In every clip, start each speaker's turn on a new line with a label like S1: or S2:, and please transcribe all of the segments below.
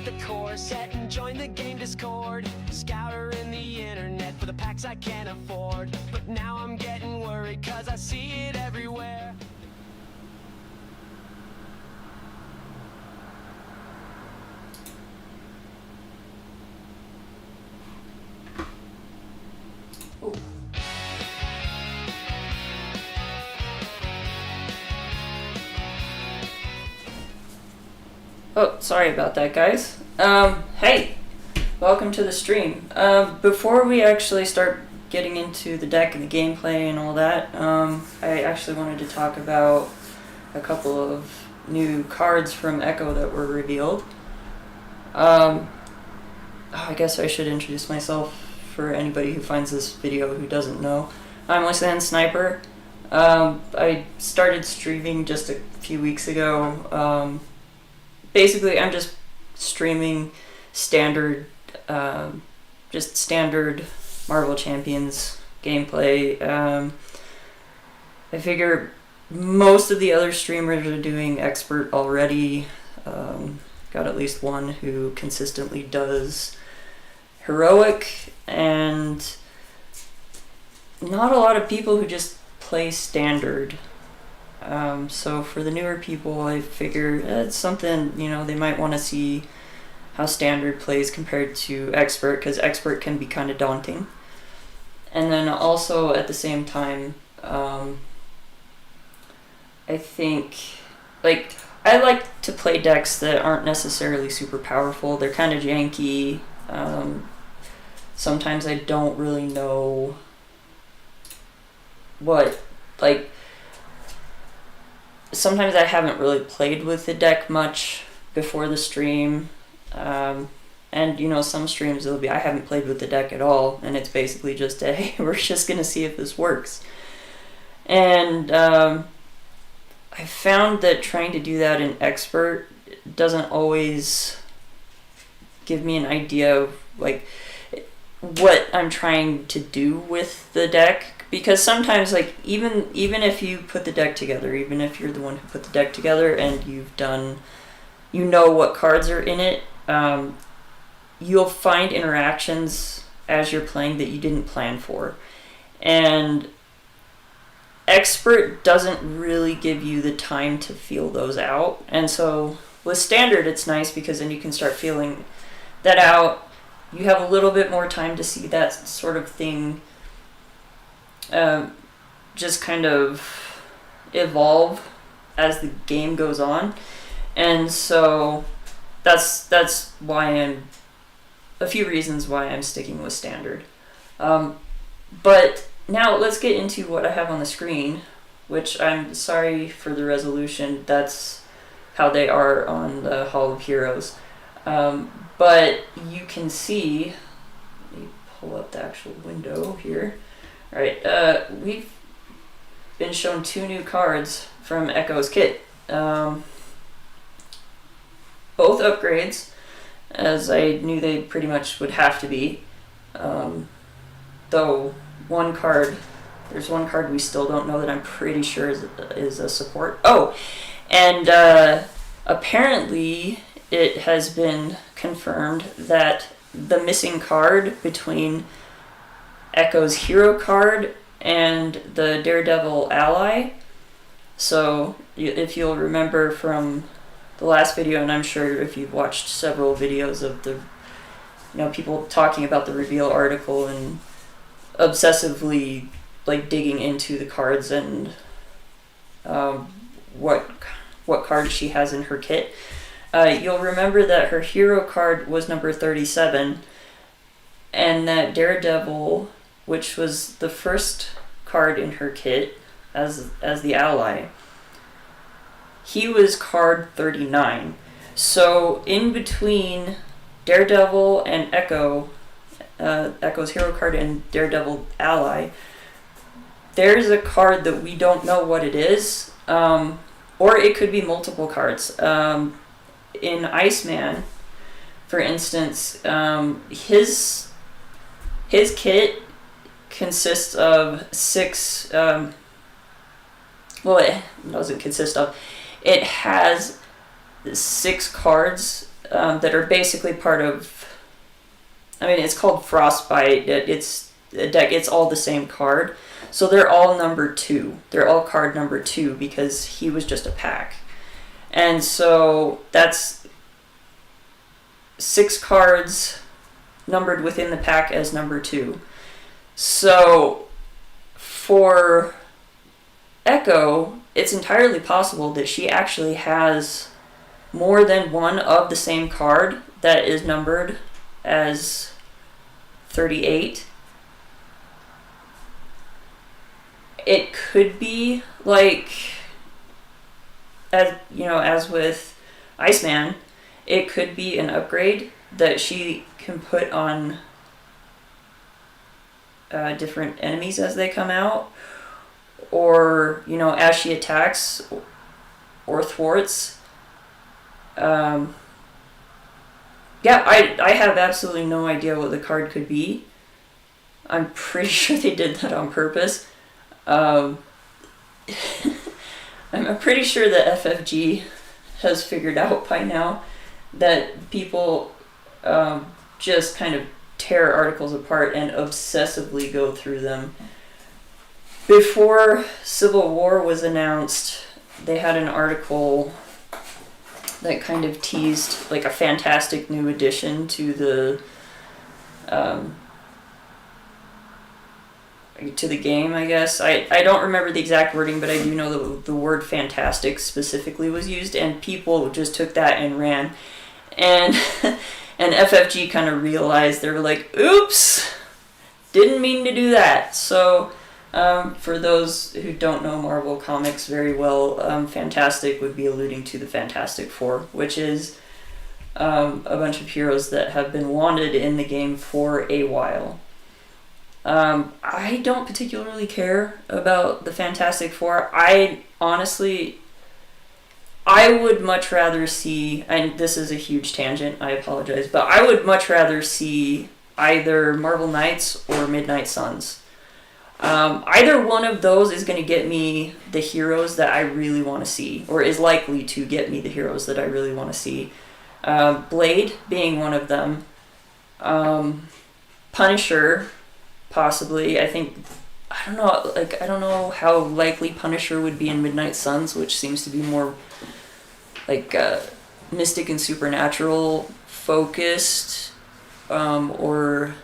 S1: the core set and join the game Discord. Scouring the internet for the packs I can't afford. But now I'm getting worried cause I see it everywhere.
S2: Ooh. Oh, sorry about that, guys. Hey, welcome to the stream. Before we actually start getting into the deck and the gameplay and all that, I actually wanted to talk about a couple of new cards from Echo that were revealed. I guess I should introduce myself for anybody who finds this video who doesn't know. I'm Wasteland Sniper. I started streaming just a few weeks ago. Basically, I'm just streaming standard Marvel Champions gameplay. I figure most of the other streamers are doing expert already. Got at least one who consistently does heroic, and not a lot of people who just play standard. So for the newer people, I figure it's something, they might want to see how standard plays compared to expert, because expert can be kind of daunting. And then also at the same time, I think, I like to play decks that aren't necessarily super powerful. They're kind of janky. Sometimes I don't really know sometimes I haven't really played with the deck much before the stream. And some streams it'll be, I haven't played with the deck at all, and it's basically just hey, we're just gonna see if this works. And I found that trying to do that in expert doesn't always give me an idea of what I'm trying to do with the deck, because sometimes even if you put the deck together, even if you're the one who put the deck together and you know what cards are in it, you'll find interactions as you're playing that you didn't plan for, and expert doesn't really give you the time to feel those out. And so with standard it's nice because then you can start feeling that out. You have a little bit more time to see that sort of thing just kind of evolve as the game goes on. And so that's why a few reasons why I'm sticking with standard. But now let's get into what I have on the screen, which I'm sorry for the resolution. That's how they are on the Hall of Heroes. But you can see, let me pull up the actual window here. Alright, we've been shown 2 new cards from Echo's kit. Both upgrades, as I knew they pretty much would have to be. Though there's one card we still don't know that I'm pretty sure is a support. Oh, and apparently it has been confirmed that the missing card between Echo's hero card and the Daredevil ally. So if you'll remember from the last video, and I'm sure if you've watched several videos of the people talking about the reveal article and obsessively digging into the cards and what cards she has in her kit, you'll remember that her hero card was number 37, and that Daredevil, which was the first card in her kit as the ally, he was card 39. So in between Daredevil and Echo's hero card and Daredevil ally, there's a card that we don't know what it is, or it could be multiple cards. In Iceman, for instance, his kit consists of 6. Well, it doesn't consist of. It has 6 cards that are basically part of. I mean, it's called Frostbite. It's a deck. It's all the same card, so they're all number 2. They're all card number 2 because he was just a pack, and so that's 6 cards numbered within the pack as number 2. So for Echo, it's entirely possible that she actually has more than one of the same card that is numbered as 38. It could be like, as with Iceman, it could be an upgrade that she can put on different enemies as they come out, or as she attacks or thwarts. I have absolutely no idea what the card could be. I'm pretty sure they did that on purpose. I'm pretty sure that FFG has figured out by now that people just kind of tear articles apart and obsessively go through them. Before Civil War was announced, they had an article that kind of teased like a fantastic new addition to the game, I guess. I don't remember the exact wording, but I do know that the word fantastic specifically was used, and people just took that and ran. And and FFG kind of realized, they were like, oops, didn't mean to do that. So for those who don't know Marvel Comics very well, Fantastic would be alluding to the Fantastic Four, which is a bunch of heroes that have been wanted in the game for a while. I don't particularly care about the Fantastic Four. I would much rather see, and this is a huge tangent, I apologize, but I would much rather see either Marvel Knights or Midnight Suns. Either one of those is going to get me the heroes that I really want to see, or is likely to get me the heroes that I really want to see. Blade being one of them. Punisher, possibly. I don't know how likely Punisher would be in Midnight Suns, which seems to be more like mystic and supernatural focused, or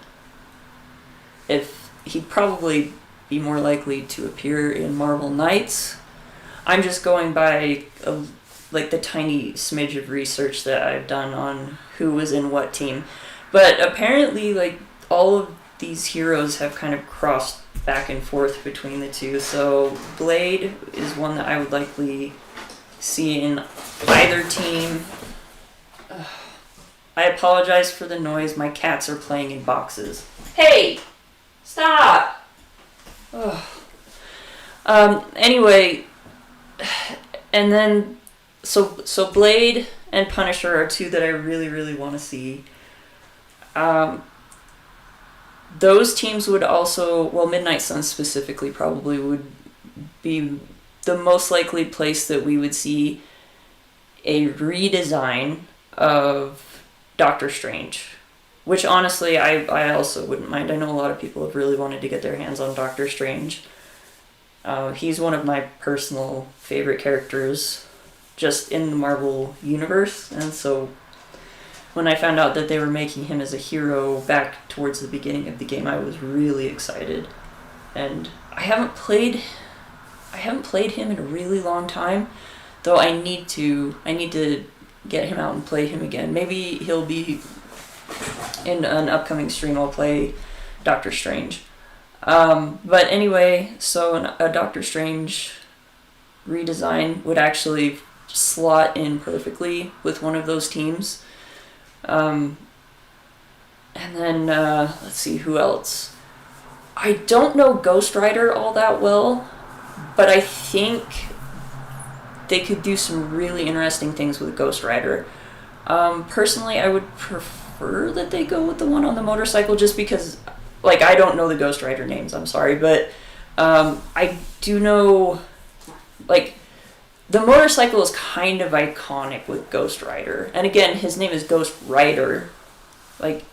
S2: if he'd probably be more likely to appear in Marvel Knights. I'm just going by the tiny smidge of research that I've done on who was in what team, but apparently all of these heroes have kind of crossed back and forth between the two. So Blade is one that I would likely see in either team. I apologize for the noise. My cats are playing in boxes. Hey! Stop! Anyway, and then so Blade and Punisher are two that I really, really want to see. Those teams would also, Midnight Suns specifically probably would be the most likely place that we would see a redesign of Doctor Strange, which honestly I also wouldn't mind. I know a lot of people have really wanted to get their hands on Doctor Strange. He's one of my personal favorite characters just in the Marvel universe, and so when I found out that they were making him as a hero back towards the beginning of the game, I was really excited. And I haven't played him in a really long time, though I need to get him out and play him again. Maybe he'll be in an upcoming stream. I'll play Doctor Strange. But anyway, so a Doctor Strange redesign would actually slot in perfectly with one of those teams. And then, let's see, who else? I don't know Ghost Rider all that well, but I think they could do some really interesting things with Ghost Rider. Personally, I would prefer that they go with the one on the motorcycle, just because, I don't know the Ghost Rider names, I'm sorry, but I do know, the motorcycle is kind of iconic with Ghost Rider. And again, his name is Ghost Rider. Like,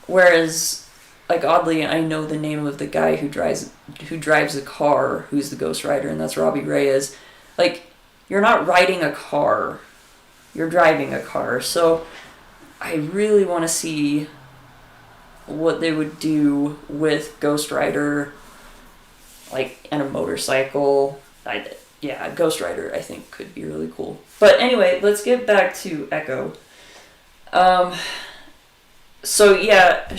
S2: whereas, like, oddly, I know the name of the guy who drives the car, who's the Ghost Rider, and that's Robbie Reyes. Like, you're not riding a car, you're driving a car. So I really want to see what they would do with Ghost Rider, like, and a motorcycle. Ghost Rider, I think, could be really cool. But anyway, let's get back to Echo. So yeah,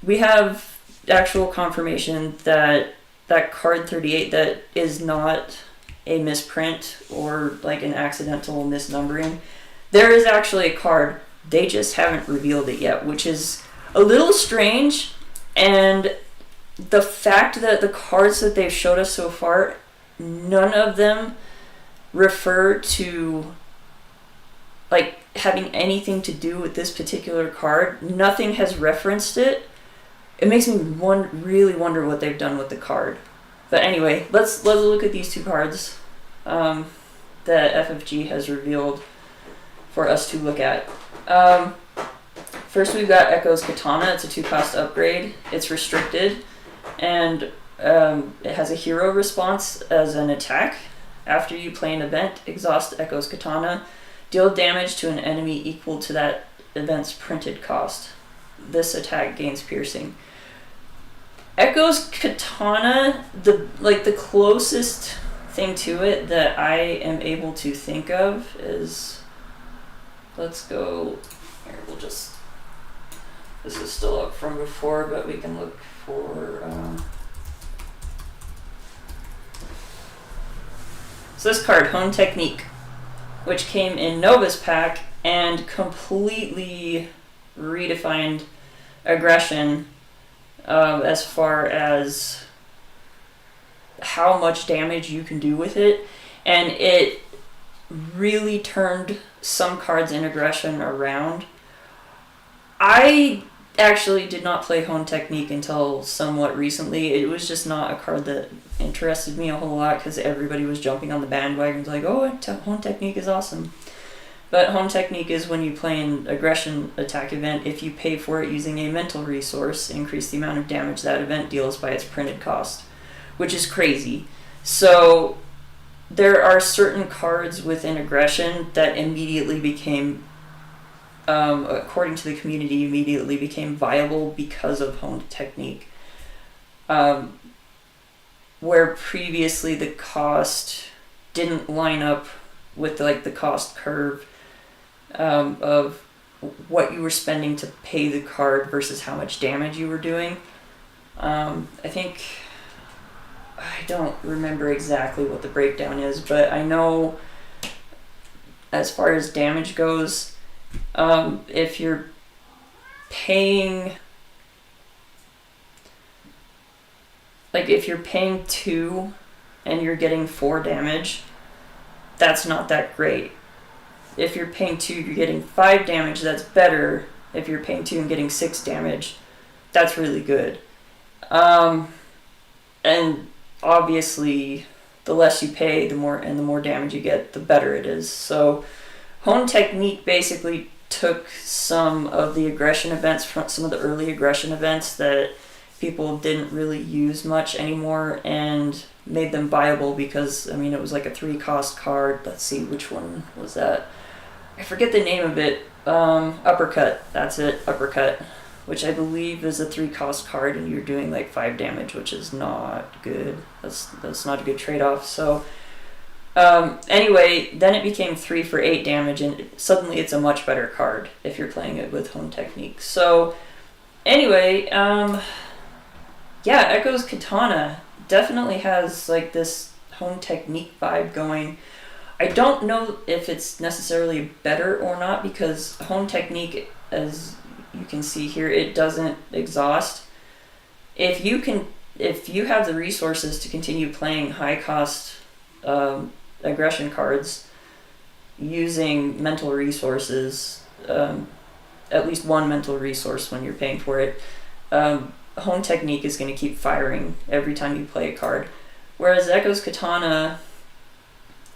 S2: we have actual confirmation that card 38, that is not a misprint or like an accidental misnumbering. There is actually a card, they just haven't revealed it yet, which is a little strange. And the fact that the cards that they've showed us so far, none of them refer to like having anything to do with this particular card. Nothing has referenced it. It makes me really wonder what they've done with the card. But anyway, let's look at these two cards that FFG has revealed for us to look at. First, we've got Echo's Katana. It's a 2-cost upgrade. It's restricted, and it has a hero response as an attack. After you play an event, exhaust Echo's Katana. Deal damage to an enemy equal to that event's printed cost. This attack gains piercing. Echo's Katana, the closest thing to it that I am able to think of is, let's go here, this is still up from before, but we can look for so this card, Hone Technique, which came in Nova's pack and completely redefined aggression as far as how much damage you can do with it, and it really turned some cards in aggression around. I actually did not play Hone Technique until somewhat recently. It was just not a card that interested me a whole lot because everybody was jumping on the bandwagons like, oh, Hone Technique is awesome. But Hone Technique is when you play an aggression attack event, if you pay for it using a mental resource, increase the amount of damage that event deals by its printed cost, which is crazy. So there are certain cards within aggression that immediately became, according to the community, immediately became viable because of Hone Technique. Where previously the cost didn't line up with the cost curve of what you were spending to pay the card versus how much damage you were doing. I don't remember exactly what the breakdown is, but I know as far as damage goes, if you're paying, if you're paying 2 and you're getting 4 damage, that's not that great. If you're paying 2, you're getting 5 damage, that's better. If you're paying 2 and getting 6 damage, that's really good. And obviously, the less you pay, the more damage you get, the better it is. So, Hone Technique basically took some of the aggression events, from some of the early aggression events that people didn't really use much anymore, and made them viable because, it was like a 3-cost card. Let's see, which one was that? I forget the name of it. Uppercut. That's it, Uppercut. Which I believe is a 3-cost card, and you're doing 5 damage, which is not good. That's not a good trade-off. So, anyway, then it became 3 for 8 damage, and suddenly it's a much better card if you're playing it with Hone Technique. So, anyway, Echo's Katana definitely has this Hone Technique vibe going. I don't know if it's necessarily better or not, because Hone Technique, as you can see here, it doesn't exhaust. If you have the resources to continue playing high cost aggression cards using mental resources, at least one mental resource when you're paying for it, Hone Technique is going to keep firing every time you play a card. Whereas Echo's Katana,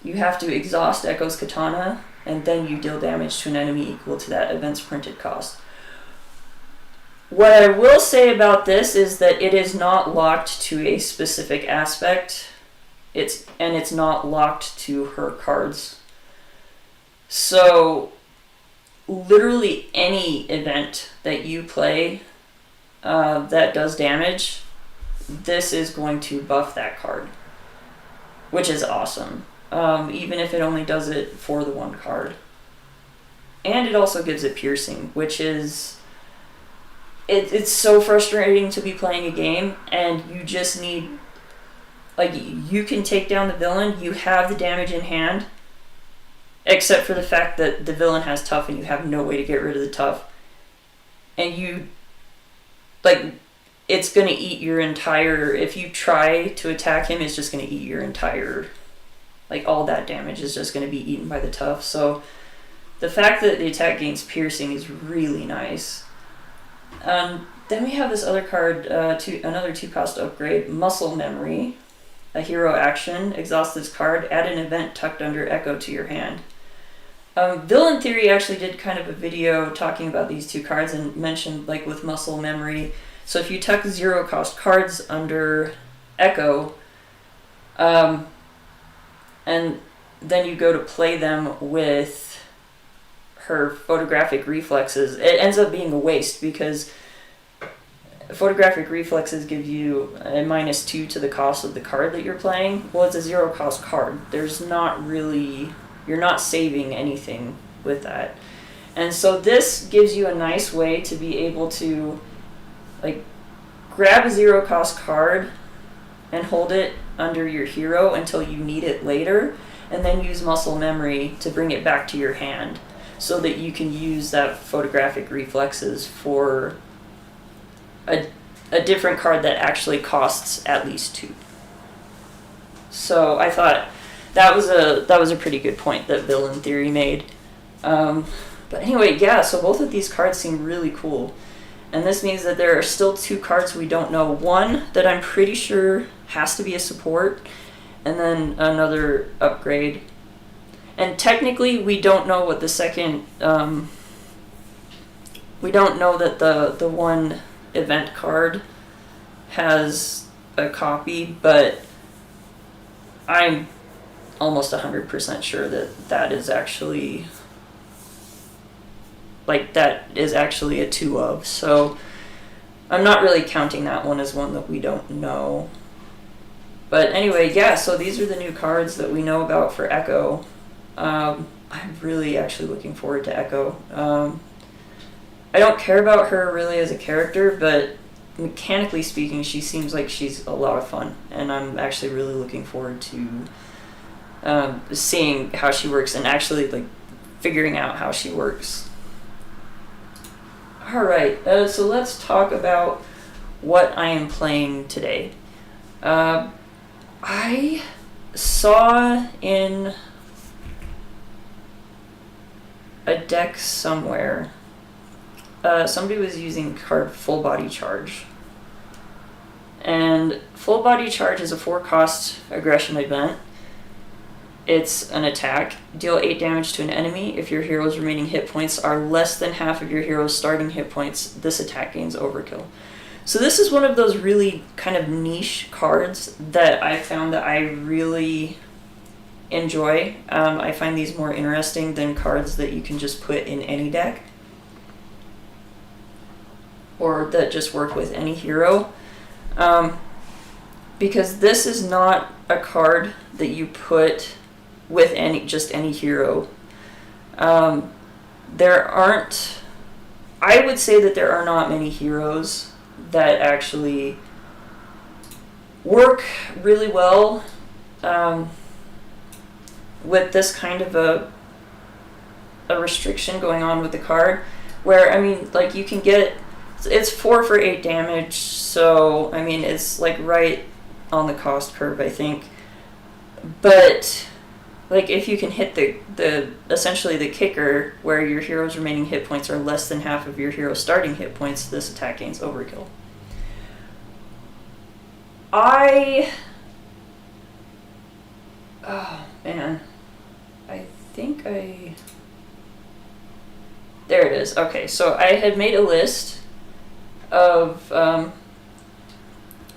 S2: you have to exhaust Echo's katana, and then you deal damage to an enemy equal to that event's printed cost. What I will say about this is that it is not locked to a specific aspect. It's not locked to her cards. So literally any event that you play that does damage, this is going to buff that card, which is awesome. Even if it only does it for the one card. And it also gives it piercing, which is... It's so frustrating to be playing a game, and you just need... Like, you can take down the villain, you have the damage in hand, except for the fact that the villain has tough and you have no way to get rid of the tough. And you... Like, it's going to eat your entire... If you try to attack him, it's just going to eat your entire... Like, all that damage is just going to be eaten by the tough. So, the fact that the attack gains piercing is really nice. Then we have this other card, another 2-cost upgrade, Muscle Memory. A hero action, exhaust this card, add an event tucked under Echo to your hand. Villain Theory actually did kind of a video talking about these two cards and mentioned, like, with Muscle Memory. So if you tuck 0-cost cards under Echo, and then you go to play them with her photographic reflexes, it ends up being a waste because photographic reflexes give you a -2 to the cost of the card that you're playing. Well, it's a 0-cost card. There's not really... You're not saving anything with that. And so this gives you a nice way to be able to, like, grab a 0-cost card and hold it under your hero until you need it later, and then use Muscle Memory to bring it back to your hand so that you can use that photographic reflexes for a different card that actually costs at least 2. So I thought that was a pretty good point that Villain Theory made. But anyway, yeah, so both of these cards seem really cool. And this means that there are still 2 cards we don't know. One that I'm pretty sure has to be a support, and then another upgrade. And technically, we don't know what the second... we don't know that the one event card has a copy, but I'm almost 100% sure that that is actually... Like, that is actually a 2 of, so I'm not really counting that one as one that we don't know. But anyway, yeah, so these are the new cards that we know about for Echo. I'm really actually looking forward to Echo. I don't care about her really as a character, but mechanically speaking, she seems like she's a lot of fun, and I'm actually really looking forward to seeing how she works and actually, like, figuring out how she works. Alright, so let's talk about what I am playing today. I saw in a deck somewhere, somebody was using card Full Body Charge. And Full Body Charge is a 4-cost aggression event. It's an attack. Deal 8 damage to an enemy. If your hero's remaining hit points are less than half of your hero's starting hit points, this attack gains overkill. So this is one of those really kind of niche cards that I found that I really enjoy. I find these more interesting than cards that you can just put in any deck, or that just work with any hero. Because this is not a card that you put with any hero. There aren't... I would say that there are not many heroes that actually work really well with this kind of a restriction going on with the card, where, I mean, like, you can get... It's 4 for 8 damage, so, I mean, it's, like, right on the cost curve, I think. But, like, if you can hit the essentially the kicker, where your hero's remaining hit points are less than half of your hero's starting hit points, this attack gains overkill. Oh, man. I think I... There it is. Okay, so I had made a list of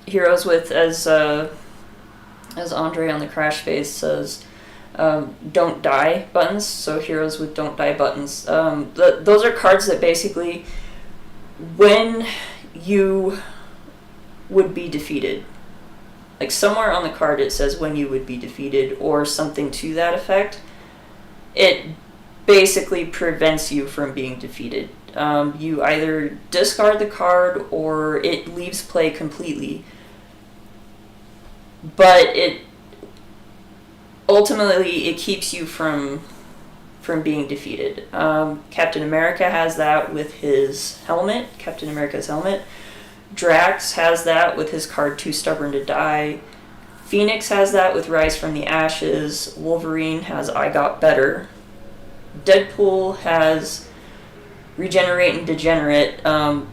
S2: heroes with, as Andre on the Crash Face says, don't die buttons. So heroes with don't die buttons. Those are cards that basically, when you would be defeated, like somewhere on the card it says when you would be defeated or something to that effect, it basically prevents you from being defeated. You either discard the card or it leaves play completely. But it ultimately it keeps you from being defeated. Captain America has that with his helmet, Captain America's helmet. Drax has that with his card Too Stubborn to Die. Phoenix has that with Rise from the Ashes. Wolverine has I Got Better. Deadpool has Regenerate and Degenerate.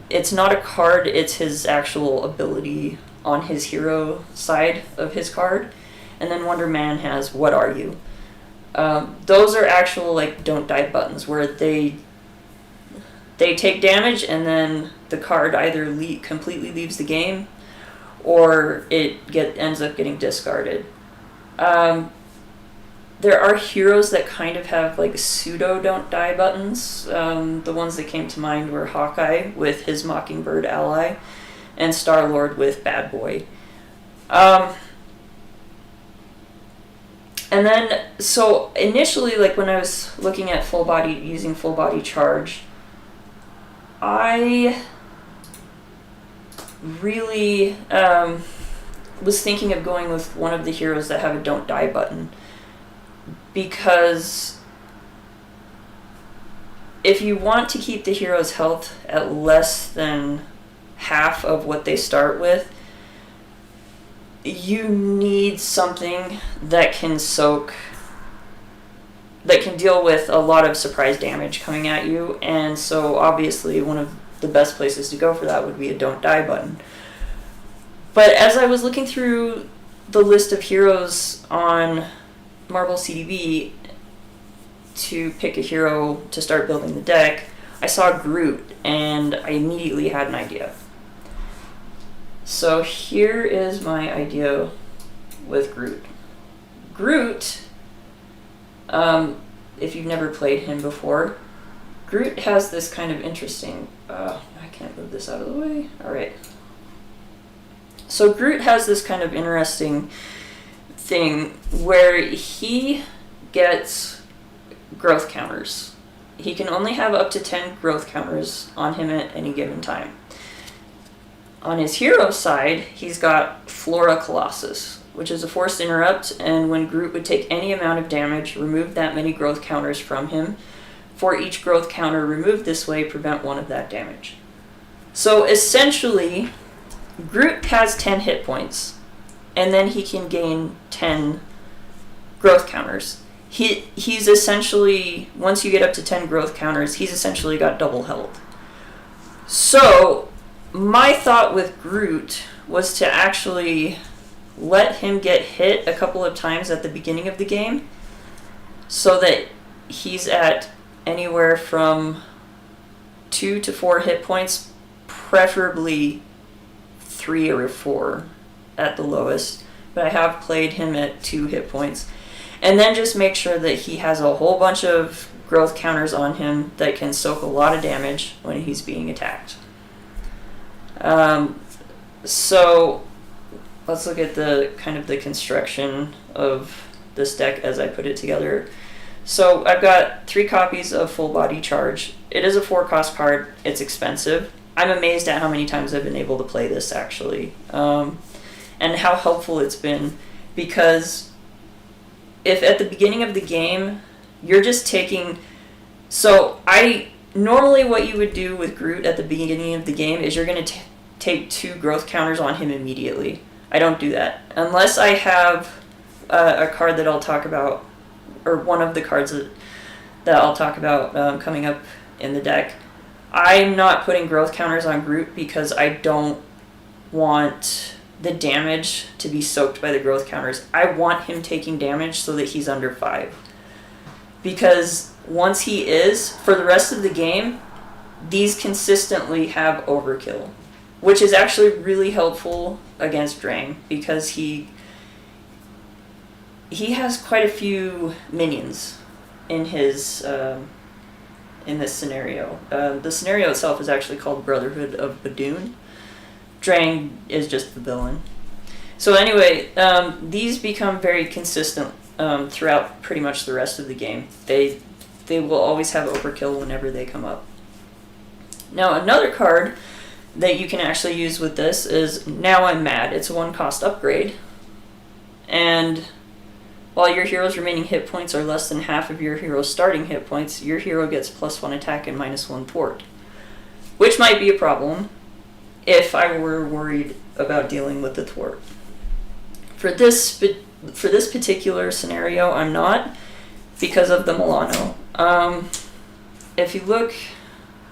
S2: It's not a card, it's his actual ability on his hero side of his card. And then Wonder Man has What Are You? Those are actual like don't die buttons where they take damage and then the card either completely leaves the game or it ends up getting discarded. There are heroes that kind of have like pseudo don't die buttons. The ones that came to mind were Hawkeye with his Mockingbird ally and Star-Lord with Bad Boy. And then, so initially, like when I was looking at using full body charge, I really was thinking of going with one of the heroes that have a don't die button. Because if you want to keep the hero's health at less than half of what they start with, you need something that can deal with a lot of surprise damage coming at you, and so obviously one of the best places to go for that would be a don't die button. But as I was looking through the list of heroes on Marvel CDB to pick a hero to start building the deck, I saw Groot and I immediately had an idea. So here is my idea with Groot. Groot, if you've never played him before, Groot has this kind of interesting... I can't move this out of the way. Alright. So Groot has this kind of interesting thing where he gets growth counters. He can only have up to 10 growth counters on him at any given time. On his hero side, he's got Flora Colossus, which is a forced interrupt, and when Groot would take any amount of damage, remove that many growth counters from him. For each growth counter removed this way, prevent one of that damage. So essentially, Groot has 10 hit points, and then he can gain 10 growth counters. He's essentially, once you get up to 10 growth counters, he's essentially got double health. So my thought with Groot was to actually let him get hit a couple of times at the beginning of the game so that he's at anywhere from 2 to 4 hit points, preferably 3 or 4 at the lowest, but I have played him at 2 hit points. And then just make sure that he has a whole bunch of growth counters on him that can soak a lot of damage when he's being attacked. So let's look at the kind of the construction of this deck as I put it together. So I've got 3 copies of Full Body Charge. It is a 4-cost card. It's expensive. I'm amazed at how many times I've been able to play this, actually, and how helpful it's been, because if at the beginning of the game you're just taking... So normally what you would do with Groot at the beginning of the game is you're going to take 2 growth counters on him immediately. I don't do that. Unless I have a card that I'll talk about, or one of the cards that I'll talk about coming up in the deck. I'm not putting growth counters on Groot because I don't want the damage to be soaked by the growth counters. I want him taking damage so that he's under 5. because once he is, for the rest of the game, these consistently have overkill, which is actually really helpful against Drang, because he has quite a few minions in his in this scenario. The scenario itself is actually called Brotherhood of Badoon. Drang is just the villain. So anyway, these become very consistent throughout pretty much the rest of the game. They will always have overkill whenever they come up. Now another card that you can actually use with this is Now I'm Mad. It's a 1-cost upgrade, and while your hero's remaining hit points are less than half of your hero's starting hit points, your hero gets +1 attack and -1 thwart, which might be a problem if I were worried about dealing with the thwart. For this particular scenario, I'm not, because of the Milano. If you look,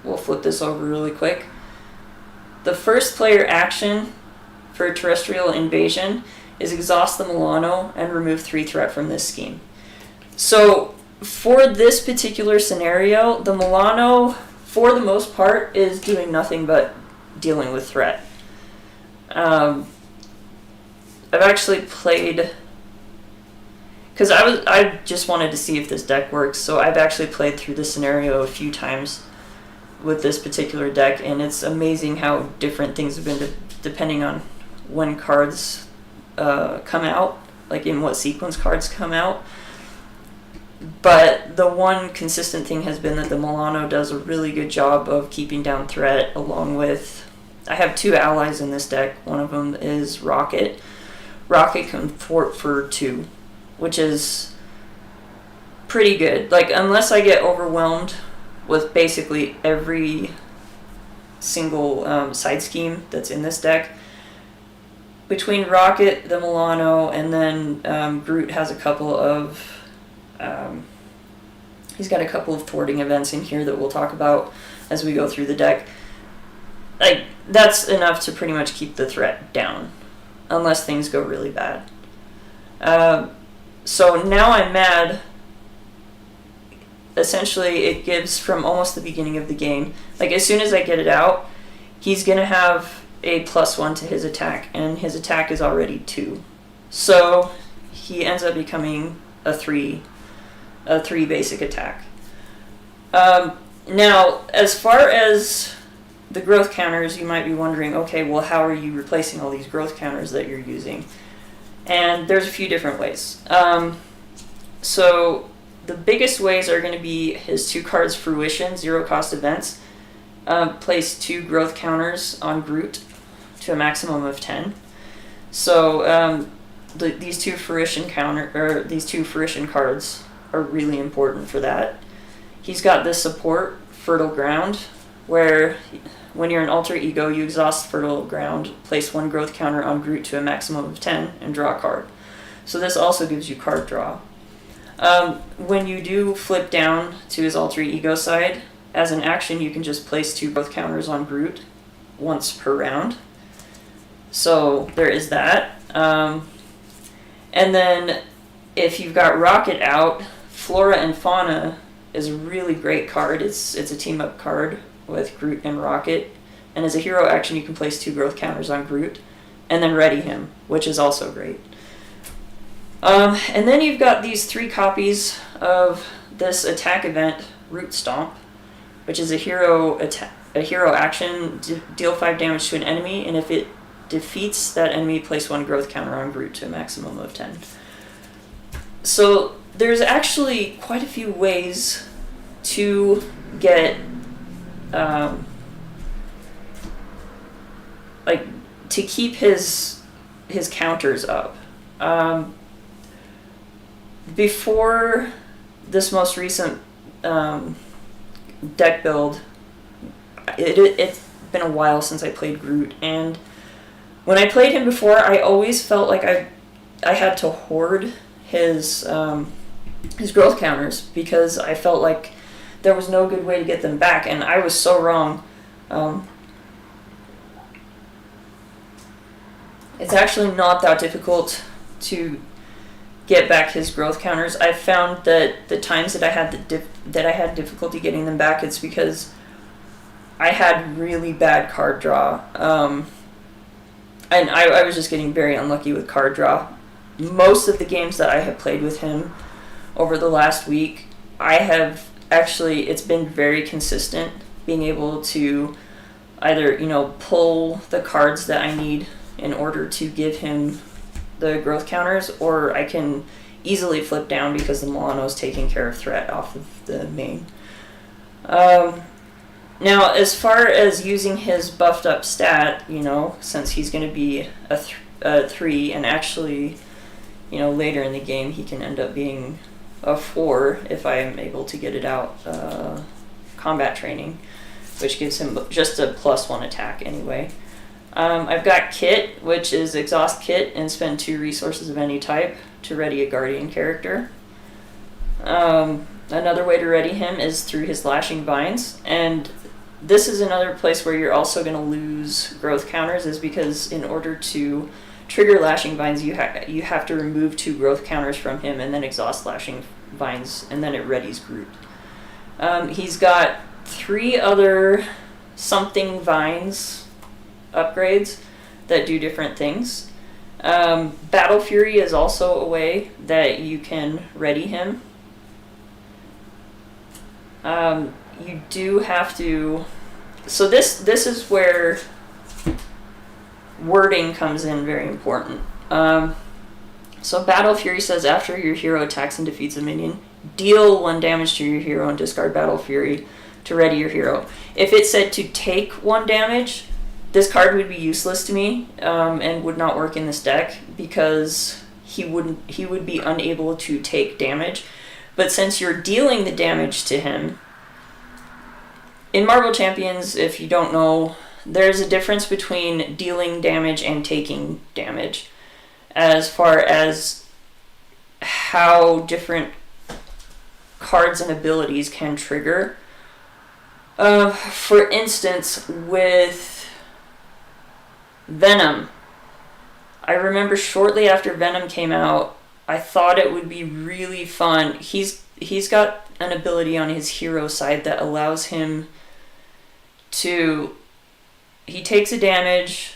S2: we'll flip this over really quick. The first player action for Terrestrial Invasion is exhaust the Milano and remove 3 threat from this scheme. So for this particular scenario, the Milano, for the most part, is doing nothing but dealing with threat. I've actually played, because I just wanted to see if this deck works, so I've actually played through this scenario a few times with this particular deck, and it's amazing how different things have been depending on when cards come out, like in what sequence cards come out. But the one consistent thing has been that the Milano does a really good job of keeping down threat, along with, I have 2 allies in this deck. One of them is Rocket. Rocket can thwart for 2, which is pretty good. Like, unless I get overwhelmed with basically every single side scheme that's in this deck, between Rocket, the Milano, and then Groot has a couple of he's got a couple of thwarting events in here that we'll talk about as we go through the deck. Like, that's enough to pretty much keep the threat down, unless things go really bad. So Now I'm Mad, essentially it gives from almost the beginning of the game. Like, as soon as I get it out, he's going to have a +1 to his attack, and his attack is already 2. So he ends up becoming a 3 basic attack. Now, as far as the growth counters, you might be wondering, okay, well, how are you replacing all these growth counters that you're using? And there's a few different ways. So the biggest ways are going to be his 2 cards Fruition, 0-cost events. Place 2 growth counters on Groot to a maximum of 10. So these 2 Fruition cards are really important for that. He's got this support, Fertile Ground, where when you're an alter ego, you exhaust Fertile Ground, place 1 growth counter on Groot to a maximum of 10, and draw a card. So this also gives you card draw. When you do flip down to his alter ego side, as an action, you can just place 2 growth counters on Groot once per round. So there is that. And then if you've got Rocket out, Flora and Fauna is a really great card. It's a team-up card with Groot and Rocket. And as a hero action, you can place 2 growth counters on Groot and then ready him, which is also great. And then you've got these 3 copies of this attack event, Root Stomp, which is a hero action, deal 5 damage to an enemy, and if it defeats that enemy, place 1 growth counter on Groot to a maximum of 10. So there's actually quite a few ways to get to keep his counters up. Before this most recent deck build, it's been a while since I played Groot, and when I played him before, I always felt like I had to hoard his growth counters, because I felt like there was no good way to get them back, and I was so wrong. It's actually not that difficult to get back his growth counters. I found that the times that I had difficulty getting them back, it's because I had really bad card draw, and I was just getting very unlucky with card draw. Most of the games that I have played with him over the last week, it's been very consistent, being able to either, pull the cards that I need in order to give him the growth counters, or I can easily flip down because the Milano is taking care of threat off of the main. Now, as far as using his buffed up stat, since he's going to be a 3, and actually, later in the game he can end up being a 4 if I am able to get it out combat training, which gives him just a +1 attack anyway. I've got Kit, which is exhaust Kit and spend 2 resources of any type to ready a guardian character. Another way to ready him is through his lashing vines, and this is another place where you're also going to lose growth counters, is because in order to trigger lashing vines, you have to remove 2 growth counters from him and then exhaust lashing vines, and then it readies Groot. He's got 3 other something vines upgrades that do different things. Battle Fury is also a way that you can ready him. You do have to. So this is where wording comes in very important. So Battle Fury says after your hero attacks and defeats a minion, deal 1 damage to your hero and discard Battle Fury to ready your hero. If it said to take 1 damage, this card would be useless to me, and would not work in this deck because he would be unable to take damage. But since you're dealing the damage to him, in Marvel Champions, if you don't know, there's a difference between dealing damage and taking damage as far as how different cards and abilities can trigger. For instance, with Venom, I remember shortly after Venom came out, I thought it would be really fun. He's got an ability on his hero side that allows him to, he takes a damage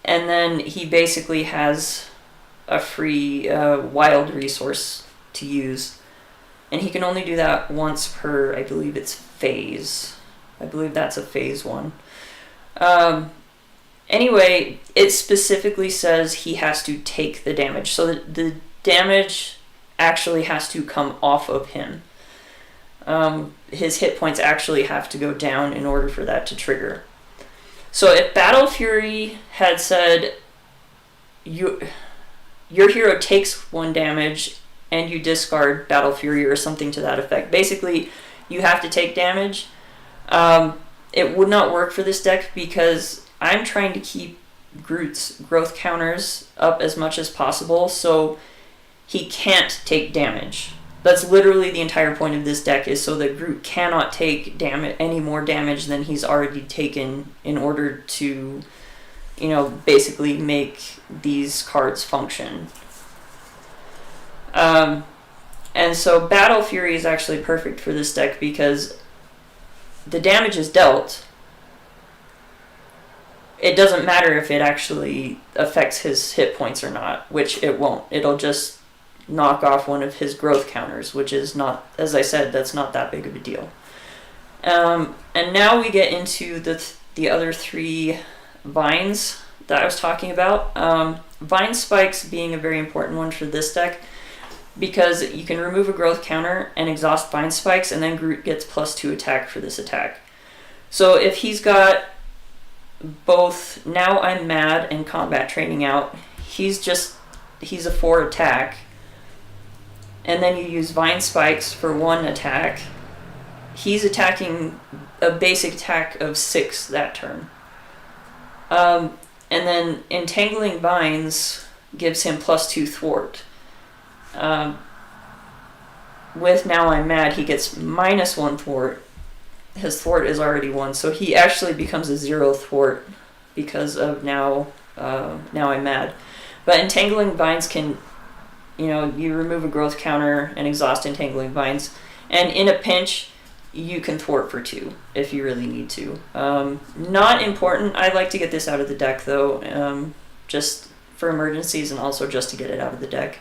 S2: and then he basically has a free wild resource to use, and he can only do that once per, I believe it's phase. I believe that's a phase 1. Anyway, it specifically says he has to take the damage, so the damage actually has to come off of him. His hit points actually have to go down in order for that to trigger. So if Battle Fury had said your hero takes 1 damage and you discard Battle Fury or something to that effect, basically you have to take damage, it would not work for this deck because I'm trying to keep Groot's growth counters up as much as possible so he can't take damage. That's literally the entire point of this deck, is so that Groot cannot take any more damage than he's already taken in order to, basically make these cards function. And so Battle Fury is actually perfect for this deck because the damage is dealt. It doesn't matter if it actually affects his hit points or not, which it won't. It'll just knock off one of his growth counters, which is not, as I said, that's not that big of a deal. And now we get into the other 3 vines that I was talking about. Vine spikes being a very important one for this deck because you can remove a growth counter and exhaust vine spikes, and then Groot gets +2 attack for this attack. So if he's got both Now I'm Mad and combat training out, he's a 4 attack, and then you use vine spikes for 1 attack. He's attacking a basic attack of 6 that turn. And then entangling vines gives him +2 thwart. With Now I'm Mad, he gets -1 thwart. His thwart is already 1, so he actually becomes a 0 thwart because of Now I'm Mad. But entangling vines can you remove a growth counter and exhaust entangling vines, and in a pinch, you can thwart for 2 if you really need to. Not important. I like to get this out of the deck though, just for emergencies and also just to get it out of the deck.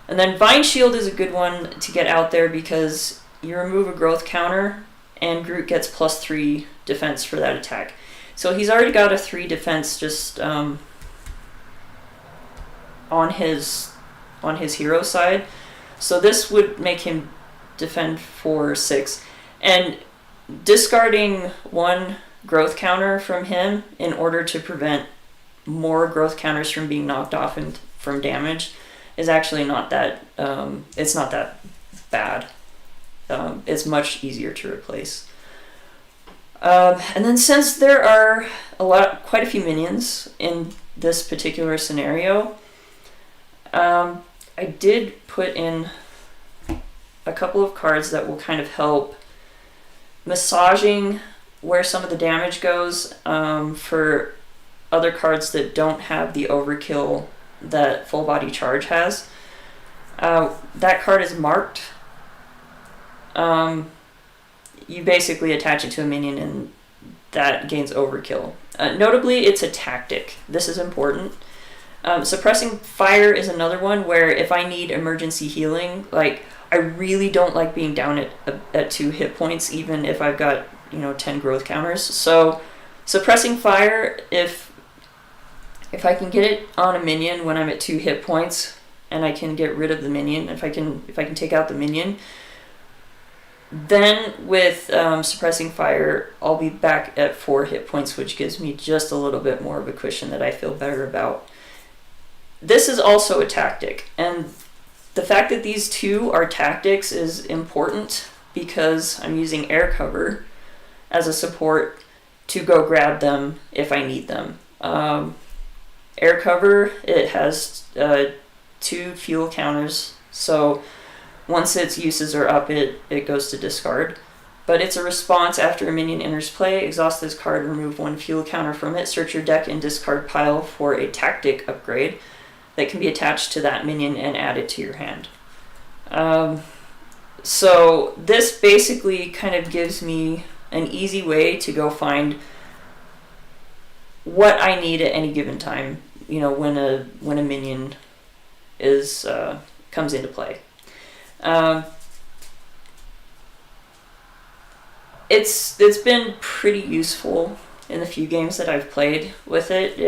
S2: And then Vine Shield is a good one to get out there because you remove a growth counter and Groot gets +3 defense for that attack. So he's already got a 3 defense just on his hero side. So this would make him defend for 6. And discarding 1 growth counter from him in order to prevent more growth counters from being knocked off and from damage is actually not that, it's not that bad. It's much easier to replace. And then since there are quite a few minions in this particular scenario, I did put in a couple of cards that will kind of help massaging where some of the damage goes for other cards that don't have the overkill that Full Body Charge has. That card is marked. You basically attach it to a minion and that gains overkill. Notably, it's a tactic. This is important. Suppressing Fire is another one where if I need emergency healing, like I really don't like being down at 2 hit points, even if I've got 10 growth counters. So Suppressing Fire, if I can get it on a minion when I'm at 2 hit points and I can get rid of the minion, if I can take out the minion, then with Suppressing Fire, I'll be back at 4 hit points, which gives me just a little bit more of a cushion that I feel better about. This is also a tactic, and the fact that these 2 are tactics is important because I'm using air cover as a support to go grab them if I need them. Air cover, it has 2 fuel counters, so once its uses are up, it goes to discard. But it's a response after a minion enters play. Exhaust this card, remove 1 fuel counter from it, search your deck and discard pile for a tactic upgrade that can be attached to that minion and add it to your hand. So this basically kind of gives me an easy way to go find what I need at any given time, when a minion is comes into play. It's been pretty useful in the few games that I've played with it.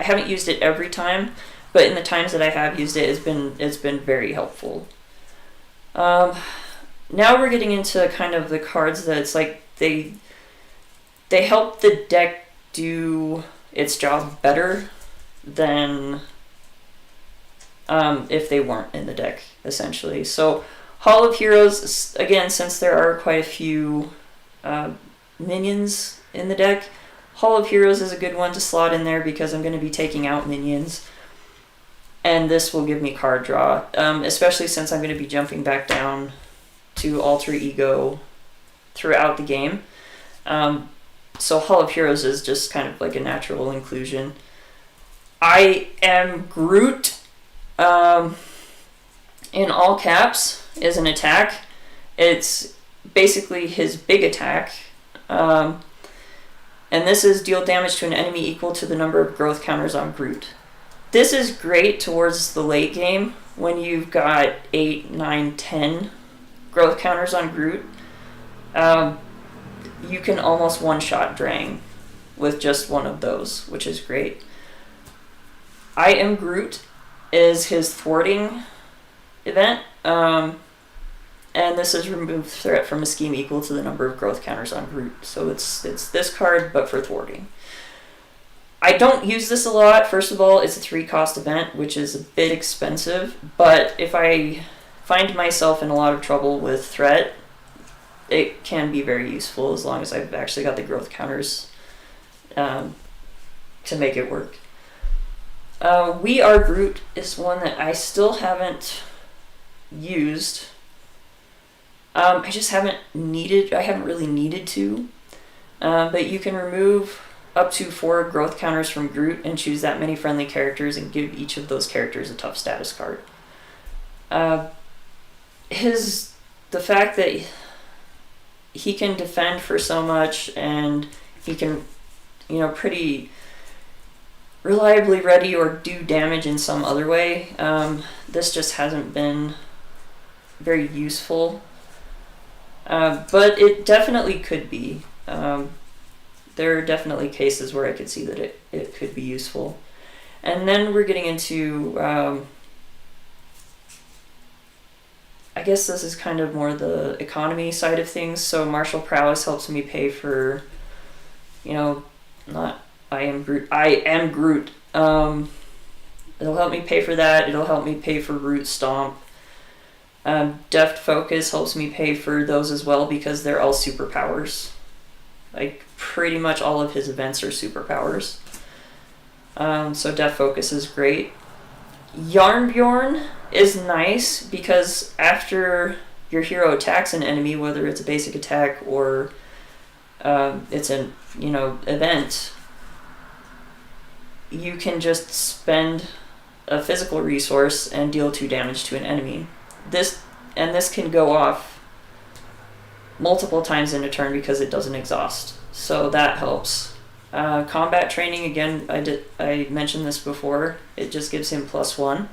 S2: I haven't used it every time, but in the times that I have used it, it's been very helpful. Now we're getting into kind of the cards that it's like they help the deck do its job better than if they weren't in the deck, essentially. So Hall of Heroes, again, since there are quite a few minions in the deck, Hall of Heroes is a good one to slot in there because I'm going to be taking out minions. And this will give me card draw, especially since I'm going to be jumping back down to Alter Ego throughout the game. So Hall of Heroes is just kind of like a natural inclusion. I am Groot, in all caps, is an attack. It's basically his big attack. And this is deal damage to an enemy equal to the number of growth counters on Groot. This is great towards the late game when you've got 8, 9, 10 growth counters on Groot. You can almost one-shot Drang with just one of those, which is great. I Am Groot is his thwarting event. And this is remove threat from a scheme equal to the number of growth counters on Groot. So it's this card, but for thwarting. I don't use this a lot. First of all, it's a 3-cost event, which is a bit expensive. But if I find myself in a lot of trouble with threat, it can be very useful as long as I've actually got the growth counters to make it work. We Are Groot is one that I still haven't used. I haven't really needed to. But you can remove up to 4 growth counters from Groot and choose that many friendly characters and give each of those characters a tough status card. The fact that he can defend for so much and he can, pretty reliably ready or do damage in some other way, this just hasn't been very useful. But it definitely could be. There are definitely cases where I could see that it could be useful. And then we're getting into, I guess this is kind of more the economy side of things. So martial prowess helps me pay for, not I am Groot. It'll help me pay for that. It'll help me pay for root stomp. Deft focus helps me pay for those as well because they're all superpowers. Like pretty much all of his events are superpowers. So deft focus is great. Yarn Bjorn is nice because after your hero attacks an enemy, whether it's a basic attack or it's an event, you can just spend a physical resource and deal 2 damage to an enemy. This can go off multiple times in a turn because it doesn't exhaust, so that helps. Combat training, again, I mentioned this before, it just gives him +1.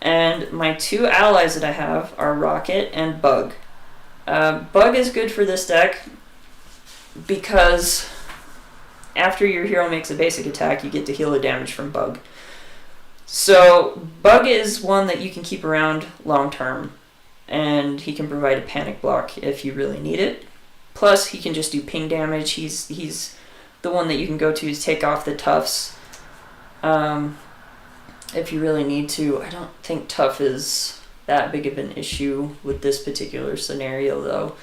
S2: And my 2 allies that I have are Rocket and Bug. Bug is good for this deck because after your hero makes a basic attack, you get to heal the damage from Bug. So Bug is one that you can keep around long term, and he can provide a panic block if you really need it. Plus, he can just do ping damage. He's the one that you can go to take off the toughs if you really need to. I don't think tough is that big of an issue with this particular scenario, though.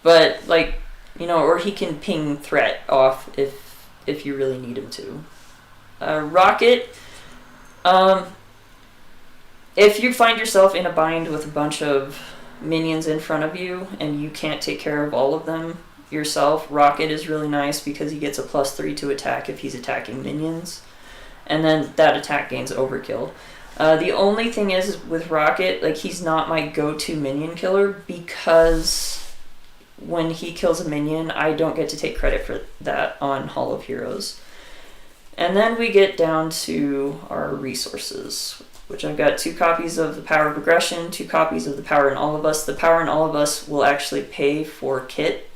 S2: But, or he can ping threat off if you really need him to. Rocket, if you find yourself in a bind with a bunch of minions in front of you and you can't take care of all of them yourself, Rocket is really nice because he gets a +3 to attack if he's attacking minions, and then that attack gains overkill. The only thing is with Rocket, he's not my go-to minion killer because when he kills a minion, I don't get to take credit for that on Hall of Heroes. And then we get down to our resources, which I've got 2 copies of the Power of Aggression, 2 copies of the Power in All of Us. The Power in All of Us will actually pay for kit.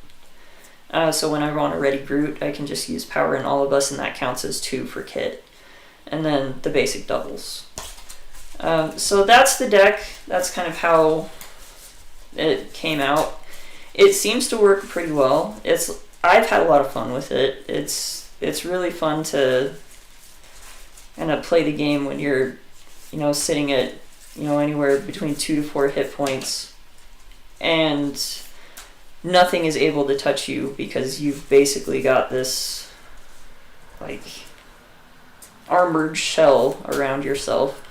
S2: So when I want a ready Groot, I can just use Power in All of Us, and that counts as 2 for kit. And then the basic doubles. So that's the deck. That's kind of how it came out. It seems to work pretty well. I've had a lot of fun with it. It's really fun to kind of play the game when you're, sitting at, anywhere between 2 to 4 hit points, and nothing is able to touch you because you've basically got this, armored shell around yourself.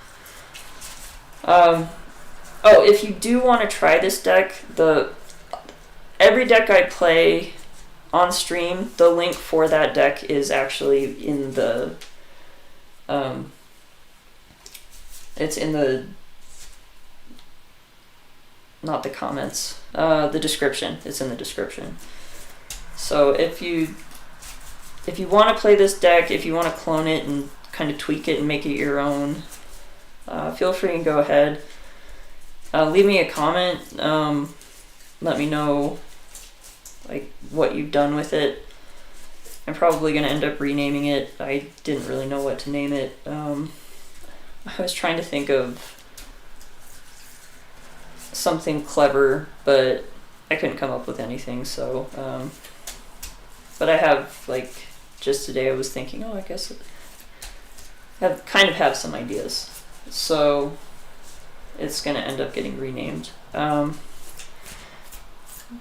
S2: If you do want to try this deck, every deck I play on stream, the link for that deck is actually in the it's in the, not the comments, the description. It's in the description. So if you want to play this deck, if you want to clone it and kind of tweak it and make it your own, feel free and go ahead. Leave me a comment. Let me know what you've done with it. I'm probably going to end up renaming it. I didn't really know what to name it. I was trying to think of something clever, but I couldn't come up with anything, so but I have, just today I was thinking, I guess I have some ideas, so it's gonna end up getting renamed.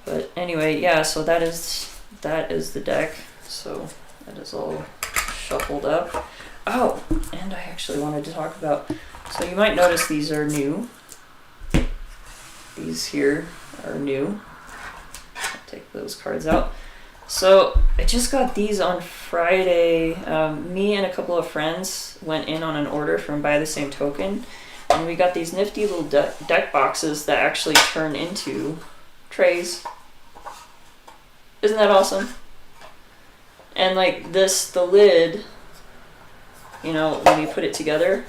S2: But anyway, yeah, so that is the deck. So that is all shuffled up. Oh, and I actually wanted to talk about, so you might notice these are new. These here are new. I'll take those cards out. So I just got these on Friday. Me and a couple of friends went in on an order from Buy the Same Token, and we got these nifty little deck boxes that actually turn into trays. Isn't that awesome? And like this, the lid, you know, when you put it together,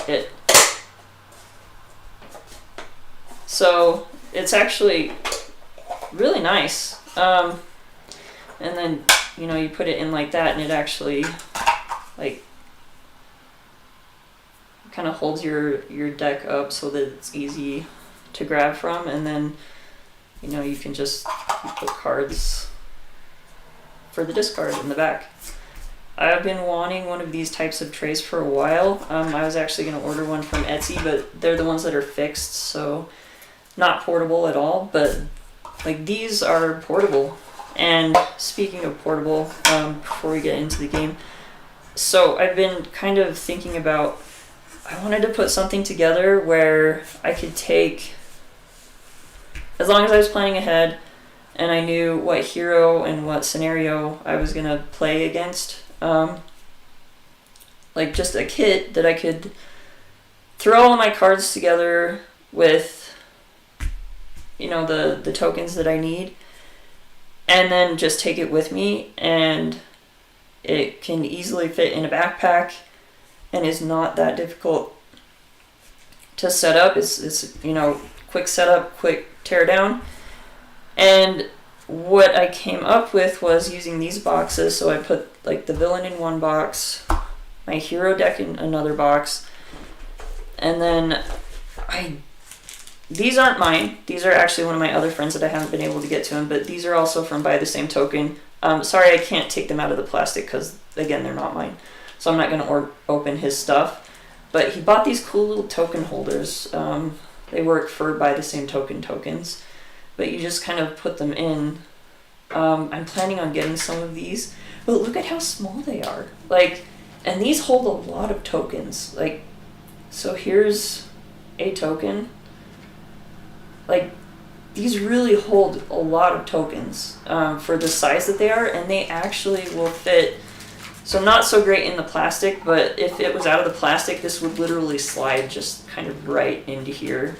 S2: so it's actually really nice. And then, you know, you put it in like that, and it actually like kind of holds your deck up so that it's easy to grab from. And then, you know, you can just put cards for the discard in the back. I've been wanting one of these types of trays for a while. I was actually going to order one from Etsy, but they're the ones that are fixed, so not portable at all. But like, these are portable. And speaking of portable, before we get into the game, so I've been kind of thinking about, I wanted to put something together where I could take, as long as I was planning ahead and I knew what hero and what scenario I was going to play against, like just a kit that I could throw all my cards together with, you know, the tokens that I need, and then just take it with me, and it can easily fit in a backpack and is not that difficult to set up. It's you know, quick setup, quick tear down. And what I came up with was using these boxes. So I put like the villain in one box, my hero deck in another box, and then these aren't mine. These are actually one of my other friends that I haven't been able to get to them, but these are also from Buy the Same Token. Sorry, I can't take them out of the plastic because, again, they're not mine. So I'm not going to open his stuff. But he bought these cool little token holders. They work for Buy the Same Token tokens, but you just kind of put them in. I'm planning on getting some of these, but look at how small they are. Like, and these hold a lot of tokens. Like, so here's a token. Like, these really hold a lot of tokens for the size that they are, and they actually will fit. So not so great in the plastic, but if it was out of the plastic, this would literally slide just kind of right into here.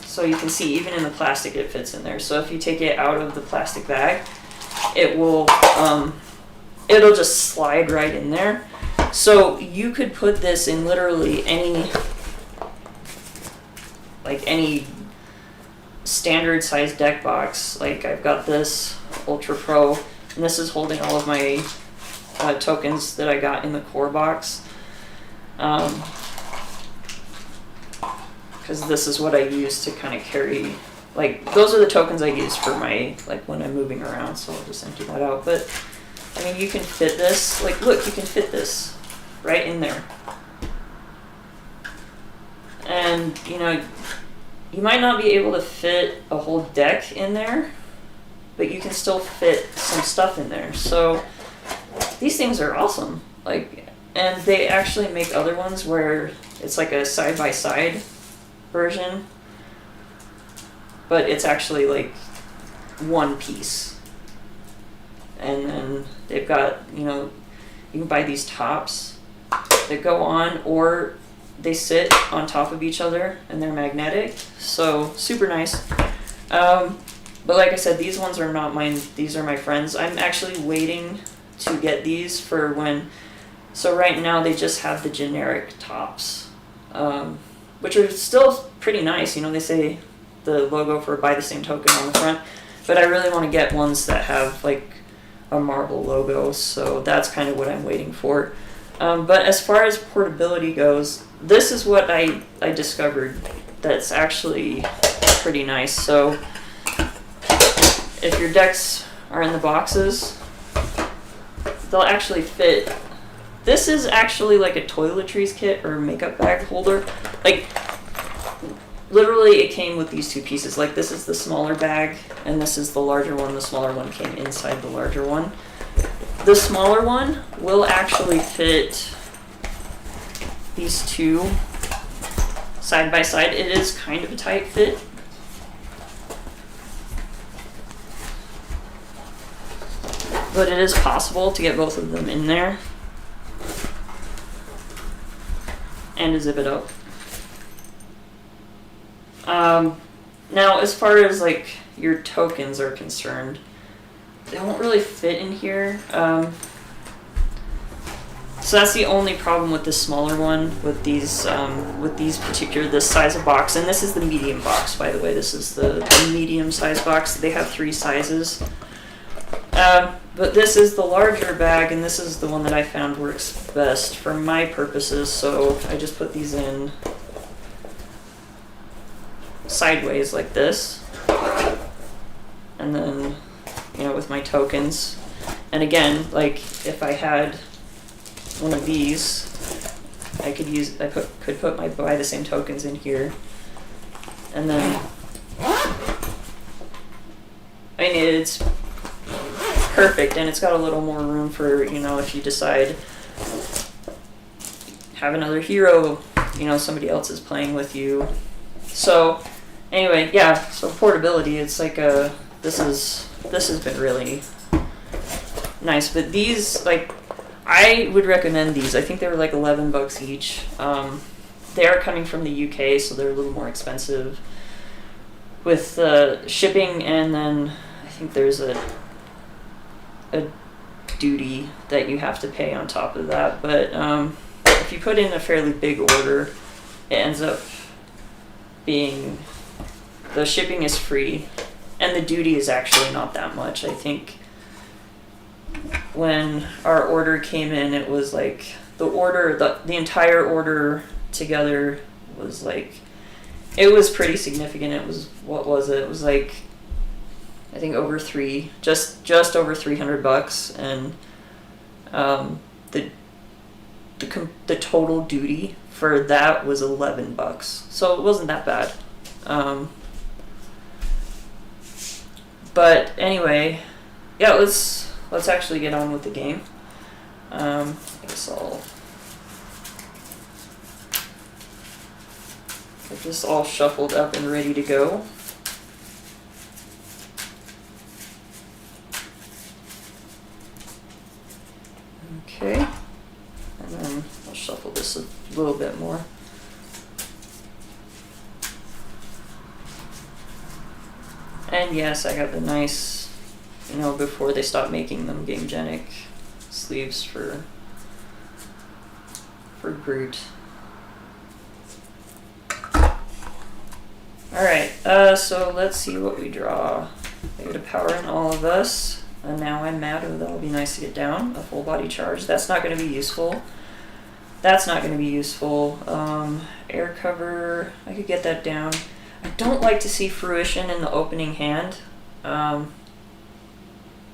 S2: So you can see, even in the plastic, it fits in there. So if you take it out of the plastic bag, it will, it'll just slide right in there. So you could put this in literally any standard size deck box. Like, I've got this Ultra Pro, and this is holding all of my tokens that I got in the core box. Because this is what I use to kind of carry, like, those are the tokens I use for my, like, when I'm moving around, so I'll just empty that out. But, I mean, you can fit this, like, look, you can fit this right in there. And, you know, you might not be able to fit a whole deck in there, but you can still fit some stuff in there. So these things are awesome. Like, and they actually make other ones where it's like a side-by-side version, but it's actually like one piece. And then they've got, you know, you can buy these tops that go on, or they sit on top of each other and they're magnetic, so super nice. But like I said, these ones are not mine, these are my friends. I'm actually waiting to get these for when, so right now they just have the generic tops, which are still pretty nice. You know, they say the logo for Buy the Same Token on the front, but I really want to get ones that have like a marble logo, so that's kind of what I'm waiting for. But as far as portability goes, this is what I discovered that's actually pretty nice. So if your decks are in the boxes, they'll actually fit. This is actually like a toiletries kit or makeup bag holder. Like, literally it came with these two pieces. Like, this is the smaller bag and this is the larger one. The smaller one came inside the larger one. The smaller one will actually fit these two side by side. It is kind of a tight fit. but it is possible to get both of them in there and to zip it up. Now, as far as like your tokens are concerned, they won't really fit in here. So that's the only problem with this smaller one, with these particular, this size of box. And this is the medium box, by the way. This is the medium size box. They have 3 sizes. But this is the larger bag, and this is the one that I found works best for my purposes. So I just put these in sideways like this. And then, you know, with my tokens. And again, like if I had one of these, I could buy the same tokens in here, and then I mean it's perfect, and it's got a little more room for, you know, if you decide have another hero, you know, somebody else is playing with you. So anyway, yeah, so portability, it's like this has been really nice. But these, like, I would recommend these. I think they were like $11 each. They are coming from the UK, so they're a little more expensive with shipping, and then I think there's a duty that you have to pay on top of that. But if you put in a fairly big order, it ends up being, the shipping is free, and the duty is actually not that much. I think when our order came in, it was like the entire order together was like, it was pretty significant. It was, what was it? It was like, I think just over $300, and the total duty for that was $11, so it wasn't that bad. But anyway, yeah, let's actually get on with the game. I guess I'll get this all shuffled up and ready to go. Okay, and then I'll shuffle this a little bit more. And yes, I got the nice, you know, before they stopped making them, Gamegenic sleeves for Groot. Alright, so let's see what we draw. I get a power in all of us, and now I'm mad. Oh, that'll be nice to get down. A full body charge. That's not going to be useful. That's not going to be useful. Air cover, I could get that down. I don't like to see fruition in the opening hand,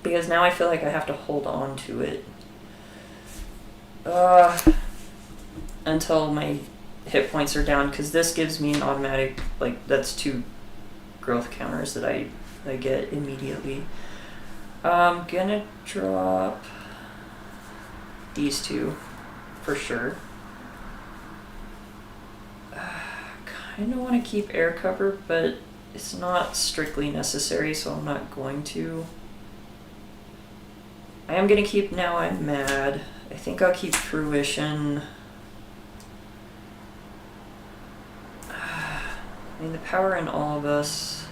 S2: because now I feel like I have to hold on to it until my hit points are down, because this gives me an automatic, like, that's 2 growth counters that I get immediately. I'm gonna drop these 2 for sure. Kind of want to keep air cover, but it's not strictly necessary, so I'm not going to. I am going to keep Now I'm Mad. I think I'll keep Fruition. I mean, the power in all of us.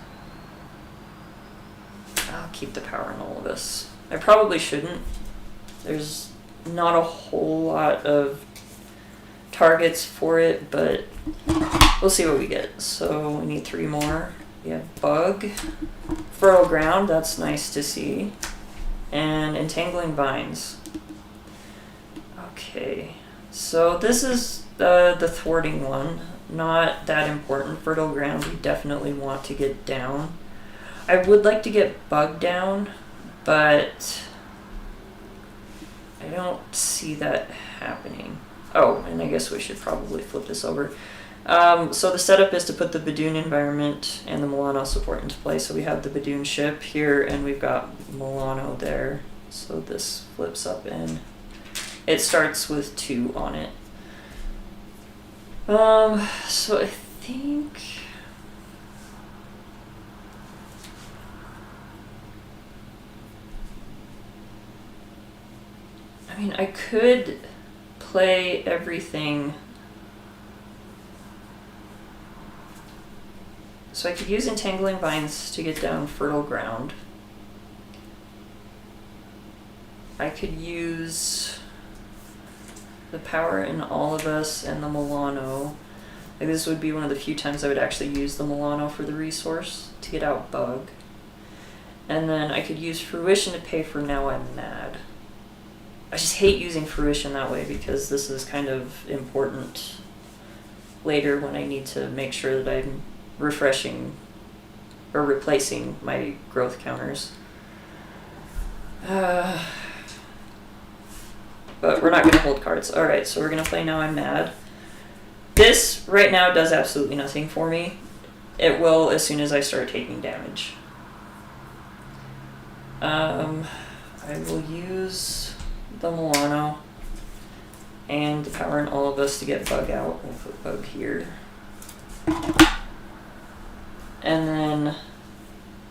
S2: I'll keep the power in all of us. I probably shouldn't. There's not a whole lot of targets for it, but we'll see what we get. So we need 3 more. We have Bug, Fertile Ground, that's nice to see, and Entangling Vines. Okay, so this is the thwarting one. Not that important. Fertile Ground we definitely want to get down. I would like to get Bug down, but I don't see that happening. Oh, and I guess we should probably flip this over. So the setup is to put the Badoon environment and the Milano support into play. So we have the Badoon ship here, and we've got Milano there. So this flips up, and it starts with 2 on it. So I think I mean, I could play everything. So I could use Entangling Vines to get down Fertile Ground. I could use the Power in All of Us and the Milano. Like, this would be one of the few times I would actually use the Milano for the resource to get out Bug. And then I could use Fruition to pay for Now I'm Mad. I just hate using Fruition that way because this is kind of important later when I need to make sure that I'm refreshing or replacing my growth counters. But we're not going to hold cards. Alright, so we're going to play Now I'm Mad. This right now does absolutely nothing for me. It will as soon as I start taking damage. I will use the Milano and the Power in All of Us to get Bug out. We'll put Bug here. And then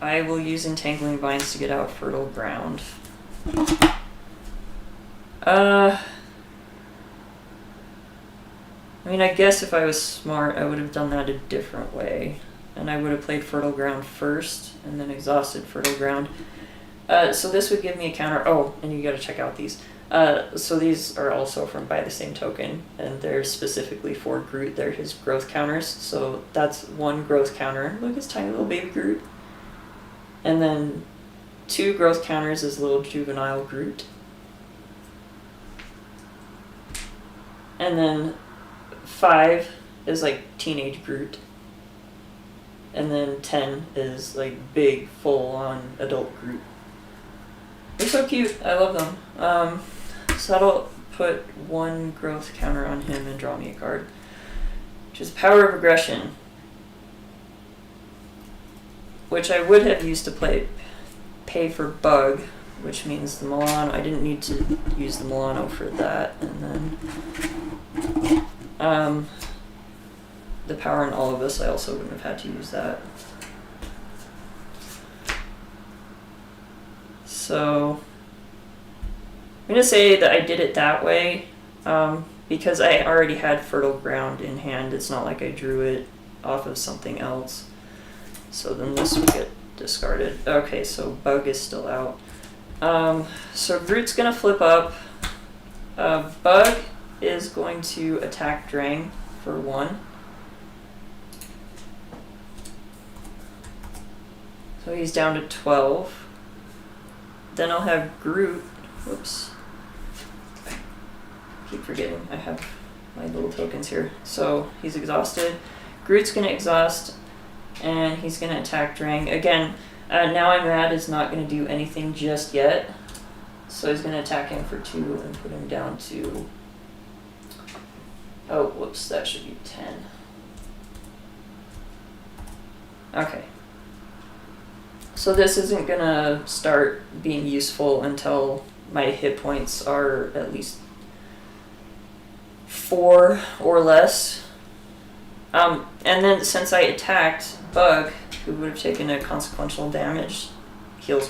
S2: I will use Entangling Vines to get out Fertile Ground. I mean, I guess if I was smart, I would have done that a different way. And I would have played Fertile Ground first, and then exhausted Fertile Ground. So this would give me a counter. Oh, and you gotta check out these. So these are also from Buy the Same Token, and they're specifically for Groot. They're his growth counters. So that's one growth counter. Look, his tiny little baby Groot. And then 2 growth counters is little juvenile Groot. And then 5 is like teenage Groot. And then 10 is like big, full-on adult Groot. They're so cute. I love them. So that'll put 1 growth counter on him and draw me a card, which is Power of Aggression, which I would have used to pay for Bug, which means the Milano. I didn't need to use the Milano for that. And then the Power in All of Us, I also wouldn't have had to use that. So I'm going to say that I did it that way because I already had Fertile Ground in hand. It's not like I drew it off of something else. So then this would get discarded. Okay, so Bug is still out. So Groot's going to flip up. Bug is going to attack Drang for 1. So he's down to 12. Then I'll have Groot. Whoops. I keep forgetting I have my little tokens here. So he's exhausted. Groot's going to exhaust, and he's going to attack Drang. Again, Now I'm Mad is not going to do anything just yet. So he's going to attack him for 2 and put him down to... Oh, whoops, that should be 10. Okay. So this isn't going to start being useful until my hit points are at least 4 or less. And then since I attacked Bug, who would have taken a consequential damage, heals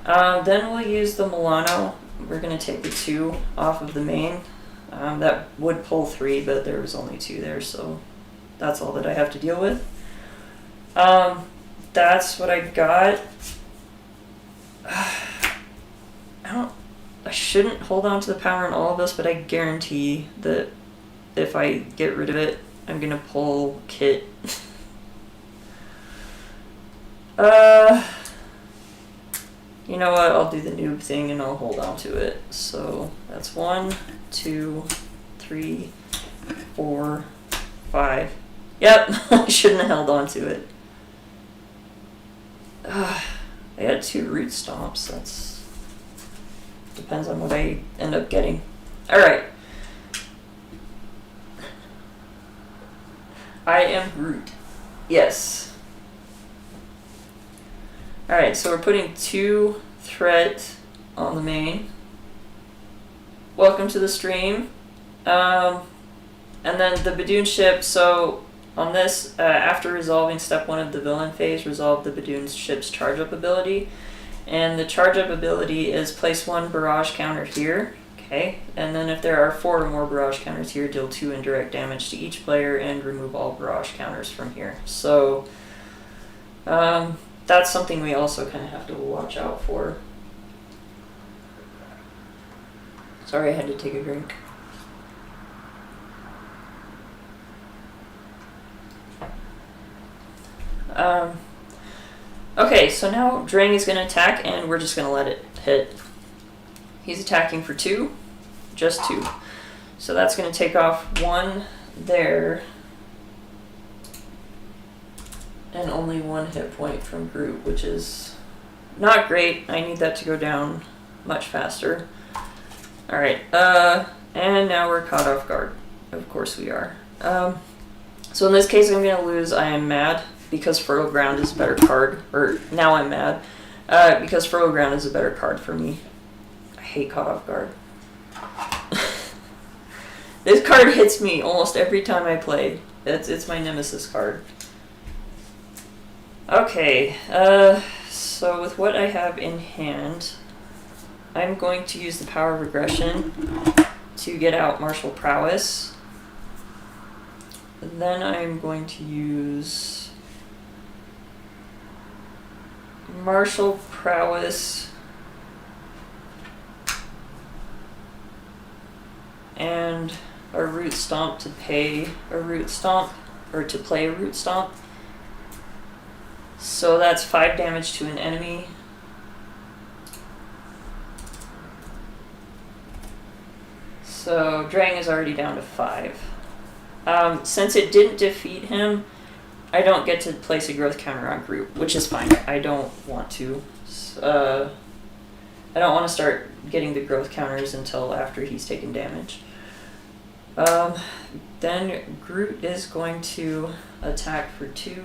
S2: 1. Then we'll use the Milano. We're going to take the 2 off of the main. That would pull 3, but there was only 2 there, so that's all that I have to deal with. That's what I got. I shouldn't hold on to the Power in All of Us, but I guarantee that if I get rid of it, I'm gonna pull Kit. You know what? I'll do the noob thing and I'll hold on to it. So that's 1, 2, 3, 4, 5. Yep, I shouldn't have held on to it. I had 2 root stomps. That's depends on what I end up getting. All right. I am Groot. Yes. All right. So we're putting 2 threat on the main. Welcome to the stream. And then the Badoon ship. So on this, after resolving step 1 of the villain phase, resolve the Badoon ship's charge up ability. And the charge up ability is place 1 barrage counter here. Okay, and then if there are 4 or more barrage counters here, deal 2 indirect damage to each player and remove all barrage counters from here. So that's something we also kind of have to watch out for. Sorry, I had to take a drink. Okay, so now Drang is going to attack, and we're just going to let it hit. He's attacking for 2, just 2. So that's going to take off 1 there, and only 1 hit point from Groot, which is not great. I need that to go down much faster. Alright, and now we're caught off guard. Of course we are. So in this case I'm going to lose I Am Mad, because Fertile Ground is a better card. Or, now I'm mad. Because Fertile Ground is a better card for me. I hate Caught Off Guard. This card hits me almost every time I play. It's my nemesis card. Okay, so with what I have in hand, I'm going to use the power of aggression to get out Martial Prowess. And then I'm going to use Martial Prowess and a Root Stomp to pay a Root Stomp, or to play a Root Stomp. So that's 5 damage to an enemy. So Drang is already down to 5. Since it didn't defeat him, I don't get to place a growth counter on Groot, which is fine. I don't want to. I don't want to start getting the growth counters until after he's taken damage. Then Groot is going to attack for 2.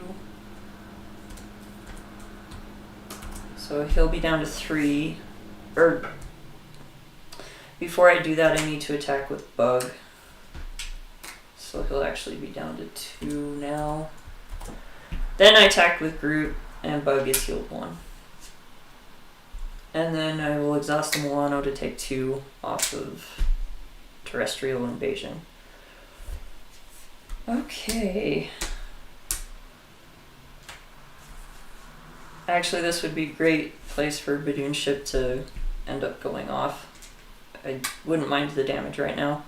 S2: So he'll be down to 3. Or before I do that, I need to attack with Bug. So he'll actually be down to 2 now. Then I attack with Groot, and Bug is healed 1. And then I will exhaust the Milano to take 2 off of Terrestrial Invasion. Okay. Actually, this would be a great place for Badoon Ship to end up going off. I wouldn't mind the damage right now.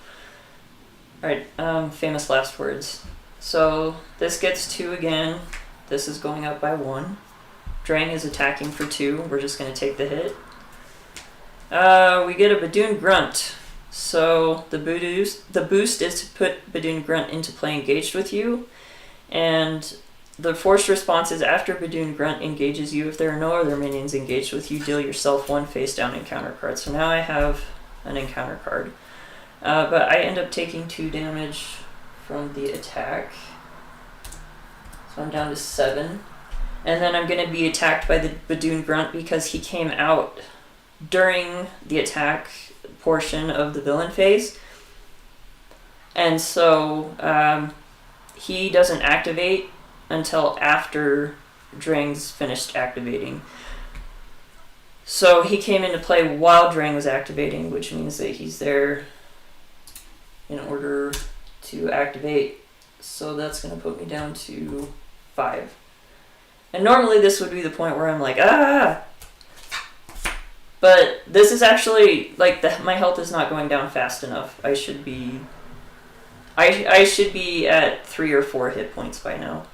S2: Alright, famous last words. So this gets 2 again. This is going up by 1. Drang is attacking for 2. We're just going to take the hit. We get a Badoon Grunt. So the boost is to put Badoon Grunt into play engaged with you. And the forced response is after Badoon Grunt engages you, if there are no other minions engaged with you, deal yourself 1 face down encounter card. So now I have an encounter card. But I end up taking 2 damage from the attack. So I'm down to 7. And then I'm going to be attacked by the Badoon Grunt because he came out during the attack portion of the villain phase. And so he doesn't activate until after Drang's finished activating. So he came into play while Drang was activating, which means that he's there in order to activate. So that's going to put me down to 5. And normally this would be the point where I'm like, ah! But this is actually, like, my health is not going down fast enough. I should be at 3 or 4 hit points by now.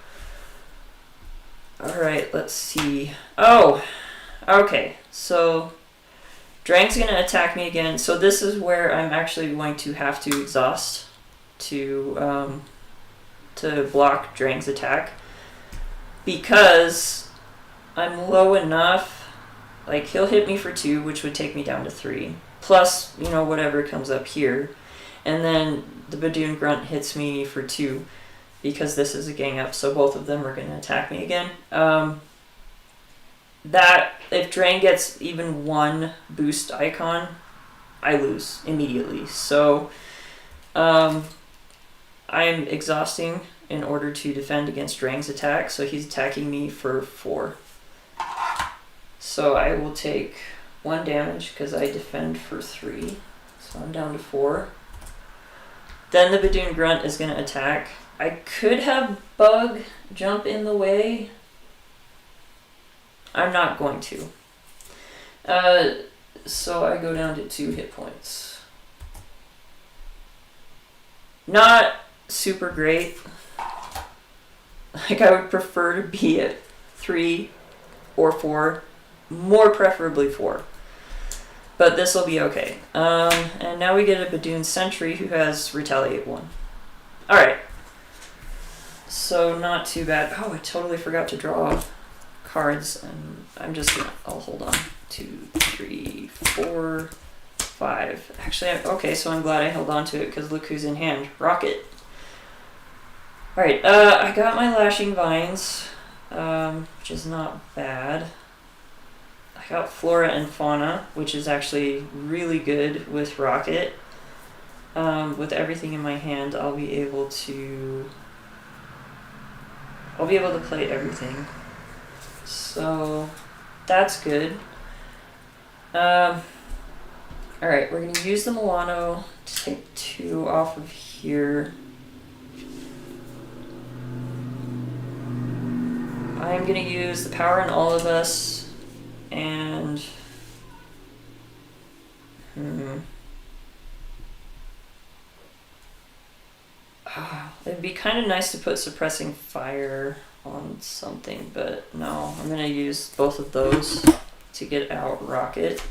S2: Alright, let's see. Oh! Okay, so Drang's going to attack me again. So this is where I'm actually going to have to exhaust to block Drang's attack. Because I'm low enough. Like, he'll hit me for 2, which would take me down to 3. Plus, you know, whatever comes up here. And then the Badoon Grunt hits me for 2, because this is a gang up, so both of them are going to attack me again. That, if Drang gets even 1 boost icon, I lose immediately. So, I'm exhausting in order to defend against Drang's attack, so he's attacking me for 4. So I will take 1 damage because I defend for 3. So I'm down to 4. Then the Badoon Grunt is going to attack. I could have Bug jump in the way. I'm not going to. So I go down to 2 hit points. Not super great. Like, I would prefer to be at 3 or 4. More preferably 4. But this will be okay. And now we get a Badoon Sentry who has Retaliate 1. Alright. So not too bad. Oh, I totally forgot to draw cards. And I'm just gonna... I'll hold on. 2, 3, 4, 5. Actually, okay, so I'm glad I held on to it because look who's in hand. Rocket. Alright, I got my Lashing Vines, which is not bad. I got Flora and Fauna, which is actually really good with Rocket. With everything in my hand, I'll be able to play everything. So that's good. Alright, we're going to use the Milano to take 2 off of here. I'm going to use the Power in All of Us, and it'd be kind of nice to put Suppressing Fire on something, but no, I'm going to use both of those to get out Rocket.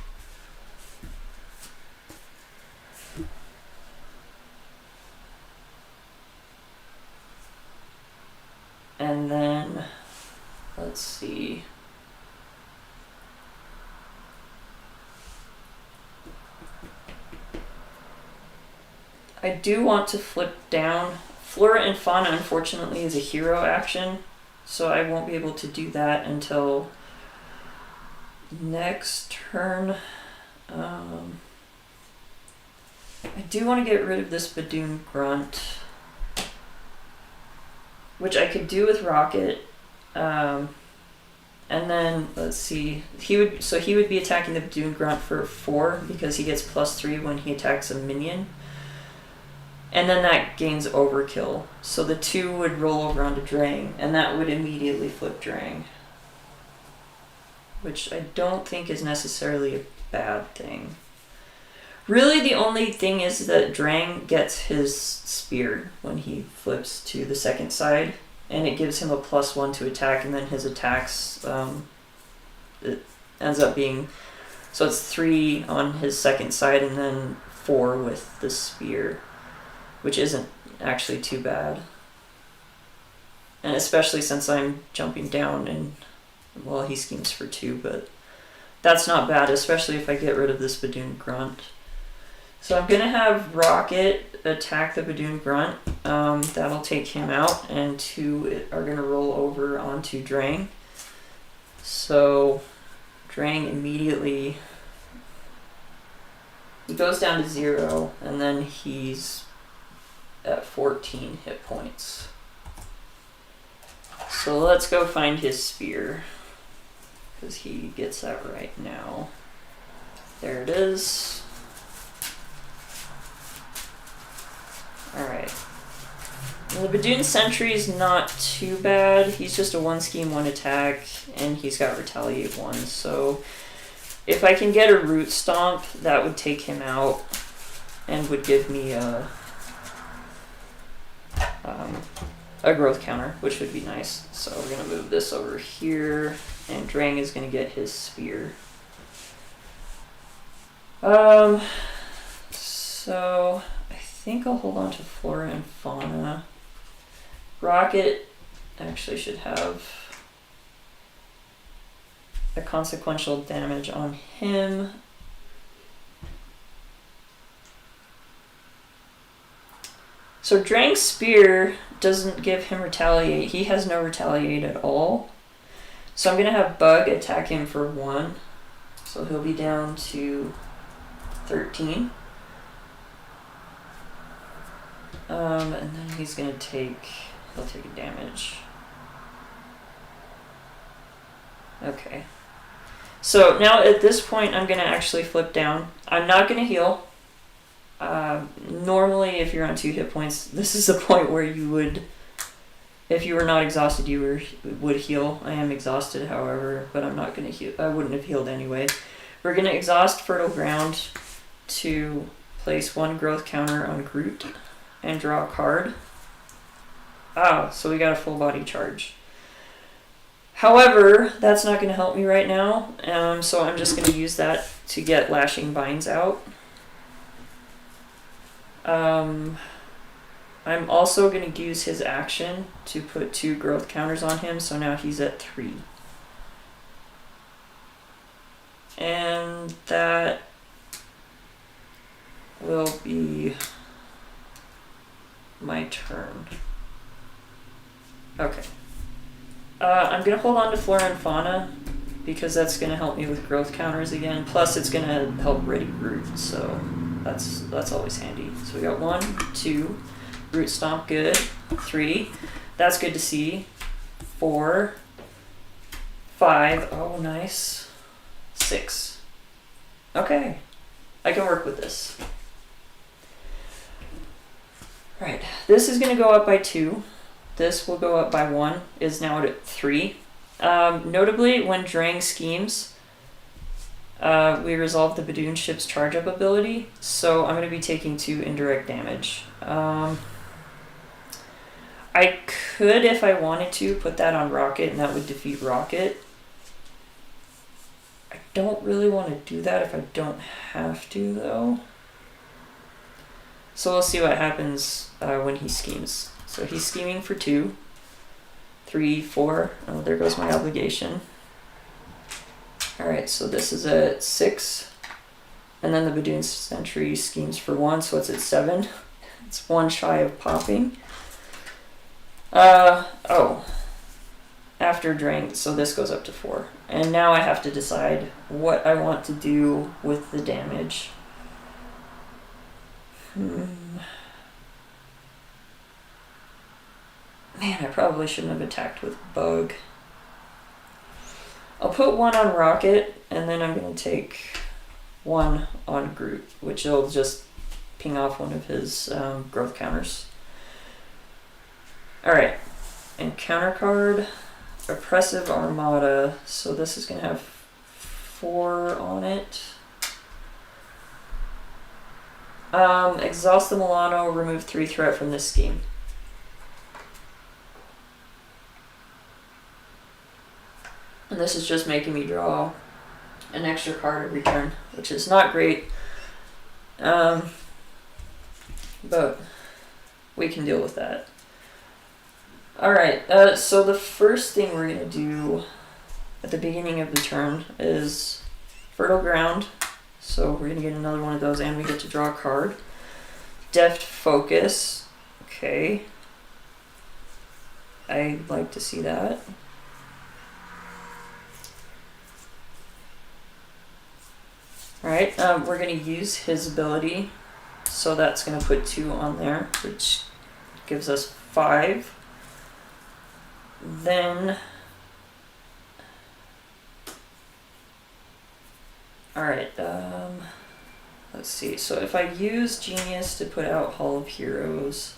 S2: And then, let's see. I do want to flip down. Flora and Fauna, unfortunately, is a hero action, so I won't be able to do that until next turn. I do want to get rid of this Badoon Grunt, which I could do with Rocket. And then, let's see, he would be attacking the Badoon Grunt for 4 because he gets +3 when he attacks a minion. And then that gains Overkill. So the 2 would roll over onto Drang, and that would immediately flip Drang. Which I don't think is necessarily a bad thing. Really, the only thing is that Drang gets his spear when he flips to the second side, and it gives him a +1 to attack, and then his attacks, it ends up being, so it's 3 on his second side, and then 4 with the spear, which isn't actually too bad. And especially since I'm jumping down, and, well, he schemes for 2, but that's not bad, especially if I get rid of this Badoon Grunt. So I'm going to have Rocket attack the Badoon Grunt. That'll take him out, and 2 are going to roll over onto Drang. So Drang immediately, he goes down to 0, and then he's at 14 hit points. So let's go find his spear, because he gets that right now. There it is. Alright. The Badoon Sentry is not too bad. He's just a 1 scheme, 1 attack, and he's got Retaliate 1. So if I can get a Root Stomp, that would take him out and would give me a growth counter, which would be nice. So we're going to move this over here, and Drang is going to get his spear. So I think I'll hold on to Flora and Fauna. Rocket actually should have a consequential damage on him. So Drang's spear doesn't give him Retaliate. He has no Retaliate at all. So I'm going to have Bug attack him for 1. So he'll be down to 13. And then he's going to he'll take a damage. Okay. So now at this point, I'm going to actually flip down. I'm not going to heal. Normally, if you're on 2 hit points, this is the point where you would, if you were not exhausted, you would heal. I am exhausted, however, but I'm not going to heal. I wouldn't have healed anyway. We're going to exhaust Fertile Ground to place 1 growth counter on Groot and draw a card. So we got a full body charge. However, that's not going to help me right now, so I'm just going to use that to get Lashing Vines out. I'm also going to use his action to put 2 growth counters on him, so now he's at 3. And that will be my turn. Okay. I'm going to hold on to Flora and Fauna because that's going to help me with growth counters again. Plus, it's going to help Ready Groot, so that's always handy. So we got 1, 2, Root Stomp, good. 3, that's good to see. 4, 5, oh nice. 6. Okay, I can work with this. Right, this is going to go up by 2. This will go up by 1, is now at 3. Notably, when Drang schemes, we resolve the Badoon ship's charge up ability, so I'm going to be taking 2 indirect damage. I could, if I wanted to, put that on Rocket, and that would defeat Rocket. I don't really want to do that if I don't have to, though. So we'll see what happens when he schemes. So he's scheming for 2, 3, 4. Oh, there goes my obligation. Alright, so this is at 6. And then the Badoon Sentry schemes for 1, so it's at 7. It's 1 shy of popping. After Drang, so this goes up to 4. And now I have to decide what I want to do with the damage. Man, I probably shouldn't have attacked with Bug. I'll put 1 on Rocket, and then I'm going to take 1 on Groot, which will just ping off one of his growth counters. Alright, and counter card, Oppressive Armada, so this is going to have 4 on it. Exhaust the Milano, remove 3 threat from this scheme. And this is just making me draw an extra card every turn, which is not great. But we can deal with that. Alright, so the first thing we're going to do at the beginning of the turn is Fertile Ground. So we're going to get another one of those, and we get to draw a card. Deft Focus. Okay. I'd like to see that. Alright, we're going to use his ability, so that's going to put 2 on there, which gives us 5. Then, alright, let's see, so if I use Genius to put out Hall of Heroes,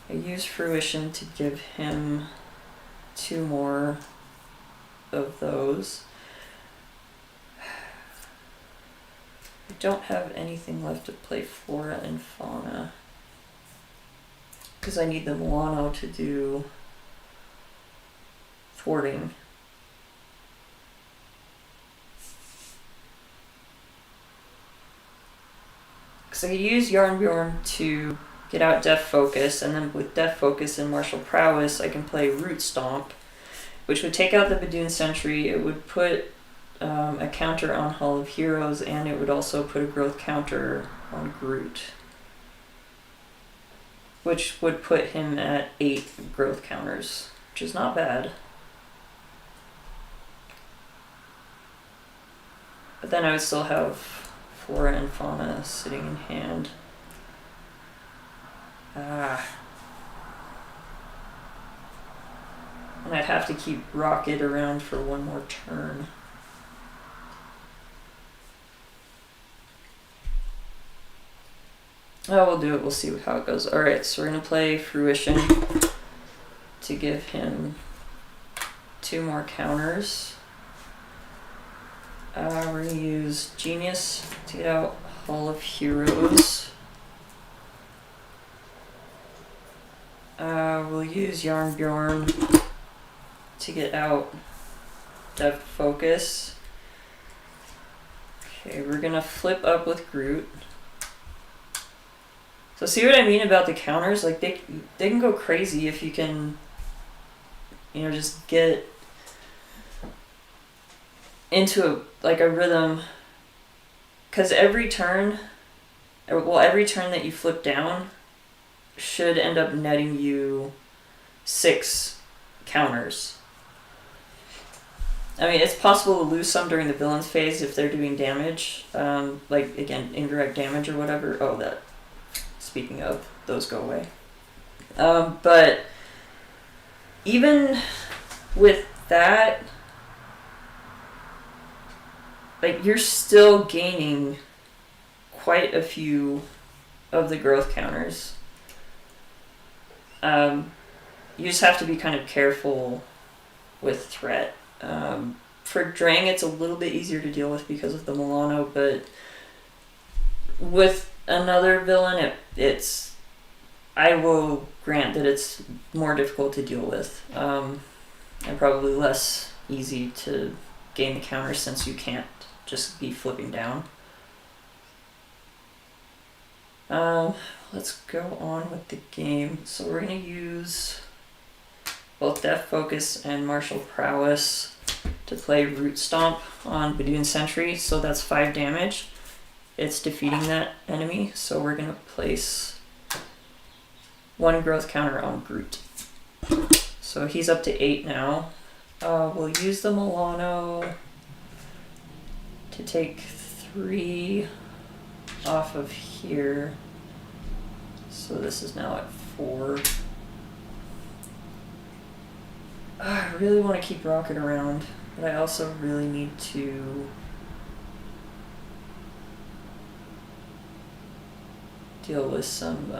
S2: I use Fruition to give him 2 more of those. I don't have anything left to play Flora and Fauna because I need the Milano to do thwarting. Because I could use Yarnbjorn to get out Deft Focus, and then with Deft Focus and Martial Prowess I can play Root Stomp, which would take out the Badoon Sentry. It would put a counter on Hall of Heroes, and it would also put a growth counter on Groot, which would put him at 8 growth counters, which is not bad. But then I would still have Flora and Fauna sitting in hand. And I'd have to keep Rocket around for 1 more turn. Oh, we'll do it. We'll see how it goes. Alright, so we're going to play Fruition to give him 2 more counters. We're going to use Genius to get out Hall of Heroes. We'll use Yarn Bjorn to get out Depth Focus. Okay, we're going to flip up with Groot. So see what I mean about the counters? Like they can go crazy if you can, you know, just get into a rhythm. Because every turn that you flip down should end up netting you 6 counters. I mean, it's possible to lose some during the villain's phase if they're doing damage, like again, indirect damage or whatever. Oh, that. Speaking of, those go away. But even with that, like you're still gaining quite a few of the growth counters. You just have to be kind of careful with threat. For Drang, it's a little bit easier to deal with because of the Milano, but with another villain, I will grant that it's more difficult to deal with, and probably less easy to gain the counter since you can't just be flipping down. Let's go on with the game. So we're going to use both Depth Focus and Martial Prowess to play Root Stomp on Badoon Sentry, so that's 5 damage. It's defeating that enemy, so we're going to place 1 growth counter on Groot. So he's up to 8 now. We'll use the Milano to take 3 off of here. So this is now at 4. I really want to keep Rocket around, but I also really need to deal with some,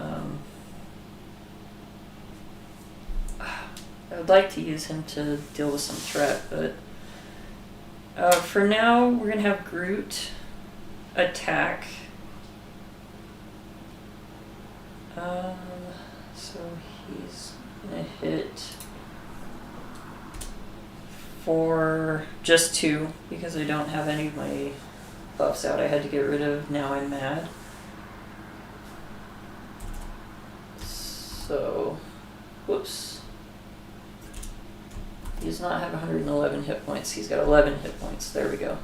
S2: I would like to use him to deal with some threat, but for now we're going to have Groot attack. So he's going to hit for just 2 because I don't have any of my buffs out I had to get rid of. Now I'm mad. So, whoops. He does not have 111 hit points. He's got 11 hit points. There we go.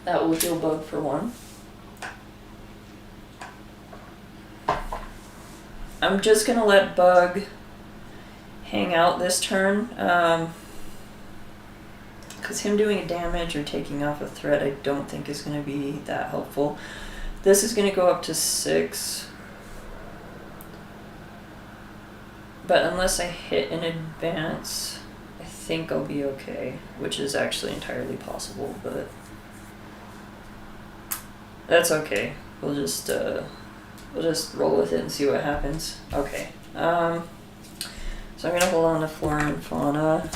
S2: That will heal Bug for 1. I'm just going to let Bug hang out this turn. Because him doing a damage or taking off a threat I don't think is going to be that helpful. This is going to go up to 6. But unless I hit in advance, I think I'll be okay. Which is actually entirely possible, but that's okay. We'll just roll with it and see what happens. Okay. So I'm going to hold on to Flora and Fauna.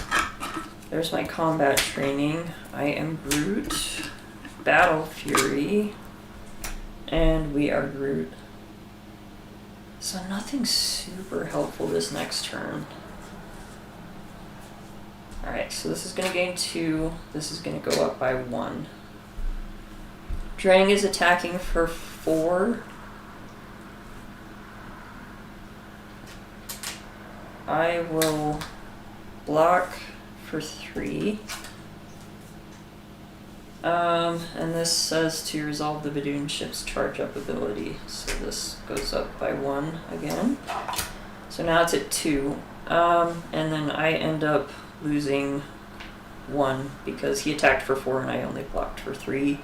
S2: There's my combat training. I am Groot, Battle Fury, and we are Groot. So nothing super helpful this next turn. Alright, so this is going to gain 2. This is going to go up by 1. Drang is attacking for 4. I will block for 3. And this says to resolve the Badoon ship's charge up ability. So this goes up by 1 again. So now it's at 2. And then I end up losing 1 because he attacked for 4 and I only blocked for 3.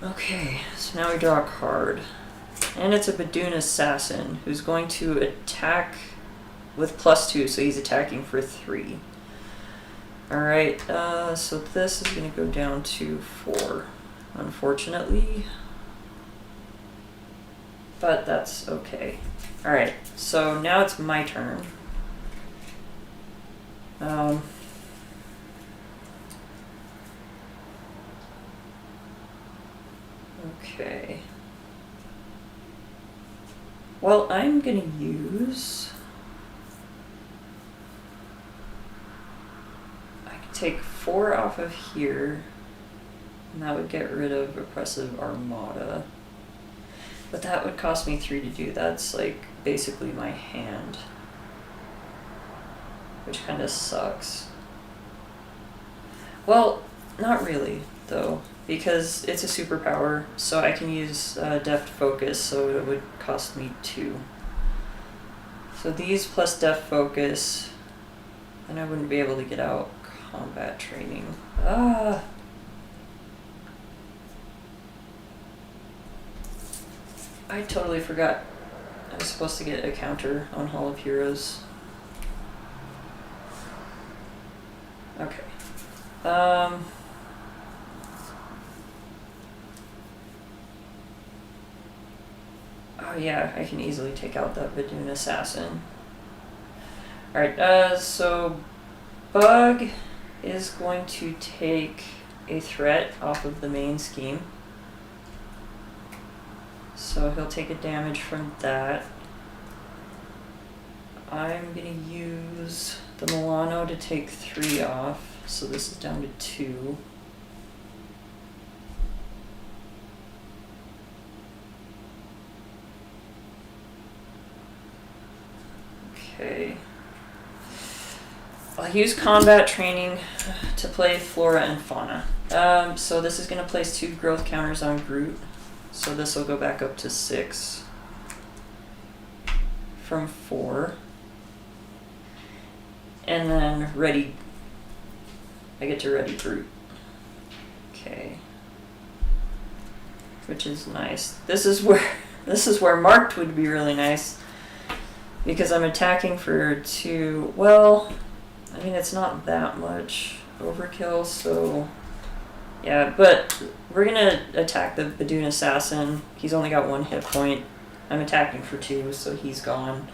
S2: Okay, so now we draw a card. And it's a Badoon Assassin who's going to attack with +2, so he's attacking for 3. Alright, so this is going to go down to 4, unfortunately. But that's okay. Alright, so now it's my turn. Okay. Well, I'm gonna use... I could take 4 off of here, and that would get rid of Oppressive Armada. But that would cost me 3 to do. That's like basically my hand, which kind of sucks. Well, not really, though, because it's a superpower, so I can use Deft Focus, so it would cost me 2. So these plus Deft Focus, and I wouldn't be able to get out combat training. Ah! I totally forgot I was supposed to get a counter on Hall of Heroes. Okay. Oh yeah, I can easily take out that Badoon Assassin. Alright, so Bug is going to take a threat off of the main scheme. So he'll take a damage from that. I'm gonna use the Milano to take 3 off, so this is down to 2. Okay. I'll use combat training to play Flora and Fauna. So this is gonna place 2 growth counters on Groot. So this will go back up to 6 from 4. And then ready, I get to ready Groot. Okay. Which is nice. This is where marked would be really nice, because I'm attacking for 2. Well, I mean, it's not that much overkill, so yeah, but we're gonna attack the Badoon Assassin. He's only got 1 hit point. I'm attacking for 2, so he's gone.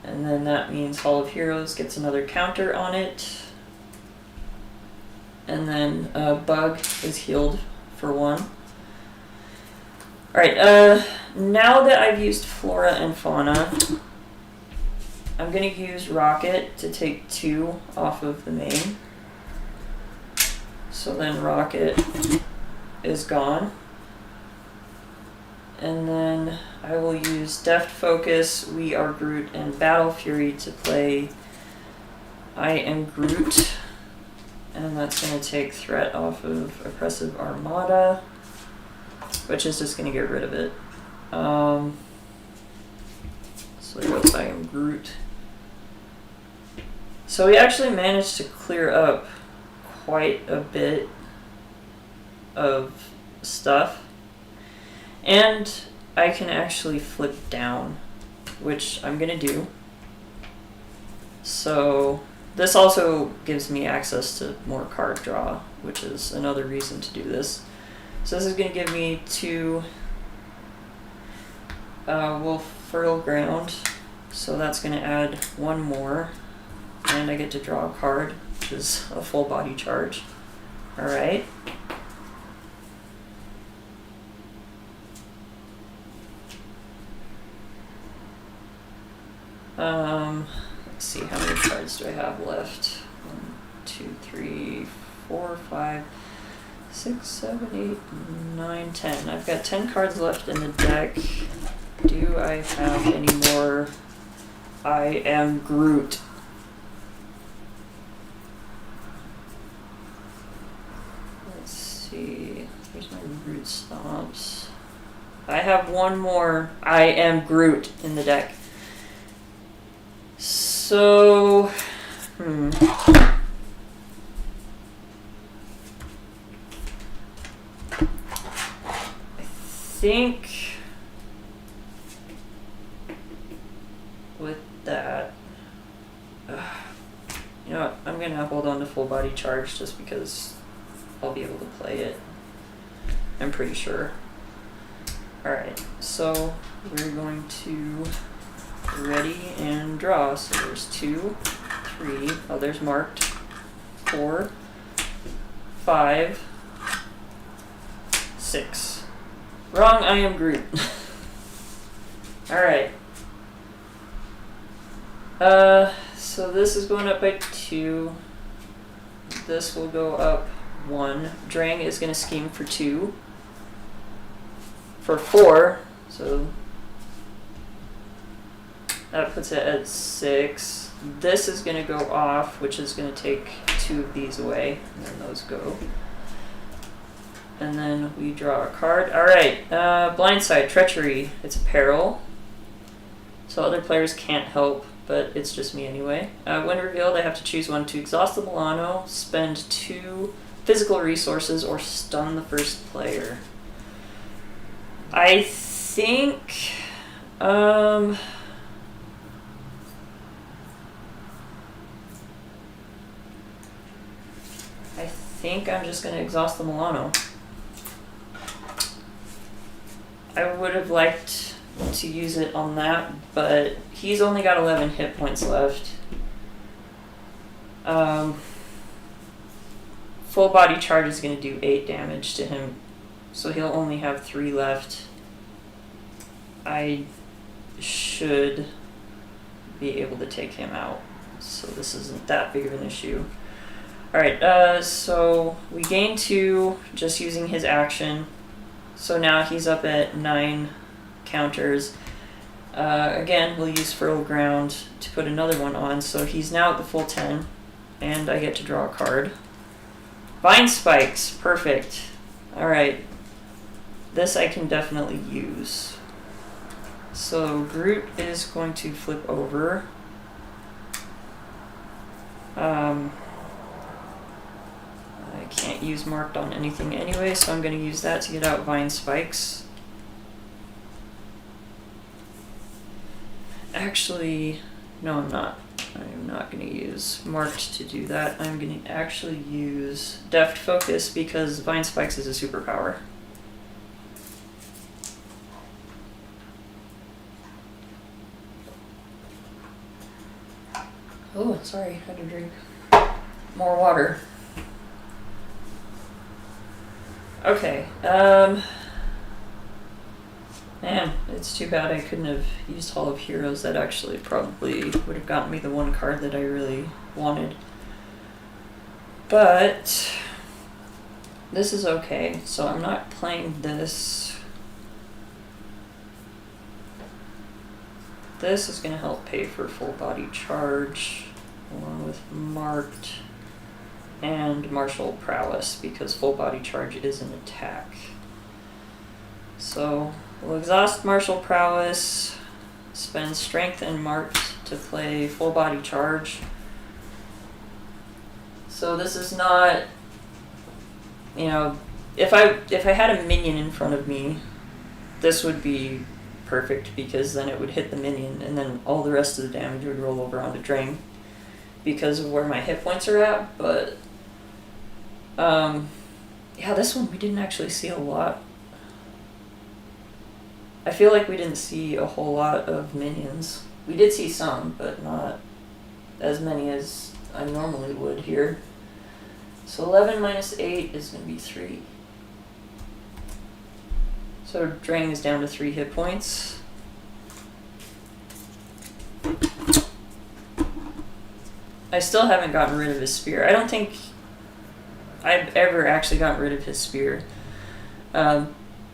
S2: And then that means Hall of Heroes gets another counter on it. And then Bug is healed for 1. Alright, now that I've used Flora and Fauna, I'm gonna use Rocket to take 2 off of the main. So then Rocket is gone. And then I will use Deft Focus, We Are Groot, and Battle Fury to play I Am Groot. And that's going to take threat off of Oppressive Armada, which is just going to get rid of it. So there goes I Am Groot. So we actually managed to clear up quite a bit of stuff. And I can actually flip down, which I'm going to do. So this also gives me access to more card draw, which is another reason to do this. So this is going to give me 2 Wolf Fertile Ground. So that's going to add 1 more. And I get to draw a card, which is a full body charge. Alright. Let's see, how many cards do I have left? 1, 2, 3, 4, 5, 6, 7, 8, 9, 10. I've got 10 cards left in the deck. Do I have any more I Am Groot? Let's see. Here's my Root Stomps. I have 1 more I Am Groot in the deck. So, I think with that, you know what, I'm gonna hold on to full body charge just because I'll be able to play it. I'm pretty sure. Alright, so we're going to ready and draw. So there's 2, 3, oh there's marked, 4, 5, 6. Wrong, I am Groot. Alright. So this is going up by 2. This will go up 1. Drang is going to scheme for 2. For 4, so that puts it at 6. This is going to go off, which is going to take 2 of these away, and then those go. And then we draw a card. Alright, blindside, treachery. It's a peril. So other players can't help, but it's just me anyway. When revealed, I have to choose one to exhaust the Milano, spend 2 physical resources, or stun the first player. I think... I think I'm just going to exhaust the Milano. I would have liked to use it on that, but he's only got 11 hit points left. Full body charge is going to do 8 damage to him, so he'll only have 3 left. I should be able to take him out, so this isn't that big of an issue. Alright, so we gain 2 just using his action. So now he's up at 9 counters. Again, we'll use Fertile Ground to put another one on, so he's now at the full 10, and I get to draw a card. Vine Spikes, perfect. Alright, this I can definitely use. So Groot is going to flip over. I can't use marked on anything anyway, so I'm going to use that to get out Vine Spikes. Actually, no I'm not. I'm not going to use marked to do that. I'm going to actually use Deft Focus because Vine Spikes is a superpower. Oh, sorry, I had to drink more water. Okay, man, it's too bad I couldn't have used Hall of Heroes. That actually probably would have gotten me the one card that I really wanted. But this is okay, so I'm not playing this. This is going to help pay for full body charge, along with marked and martial prowess, because full body charge is an attack. So we'll exhaust martial prowess, spend strength and marked to play full body charge. So this is not, you know, if I had a minion in front of me, this would be perfect, because then it would hit the minion and then all the rest of the damage would roll over onto Drang because of where my hit points are at. But yeah, this one we didn't actually see a lot. I feel like we didn't see a whole lot of minions. We did see some, but not as many as I normally would here. So 11 minus 8 is going to be 3. So Drang is down to 3 hit points. I still haven't gotten rid of his spear. I don't think I've ever actually gotten rid of his spear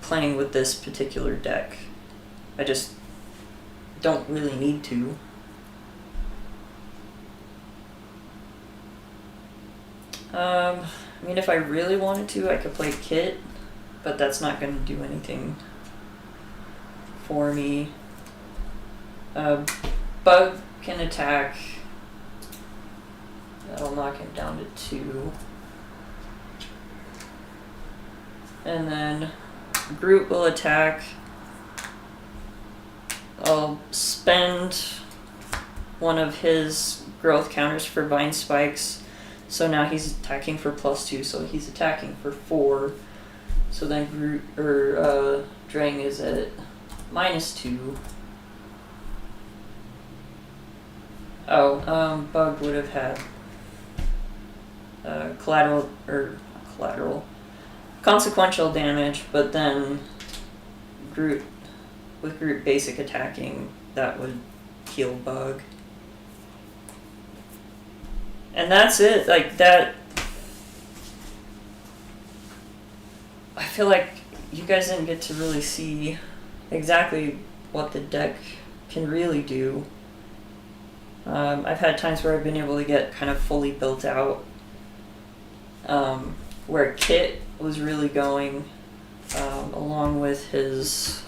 S2: playing with this particular deck. I just don't really need to. I mean, if I really wanted to, I could play Kit, but that's not going to do anything for me. Bug can attack. That'll knock him down to 2. And then Groot will attack. I'll spend one of his growth counters for Vine Spikes. So now he's attacking for +2, so he's attacking for 4. So then Groot, or Drang is at -2. Oh, Bug would have had consequential damage, but then with Groot basic attacking, that would heal Bug. And that's it, like that. I feel like you guys didn't get to really see exactly what the deck can really do. I've had times where I've been able to get kind of fully built out, where Kit was really going, along with his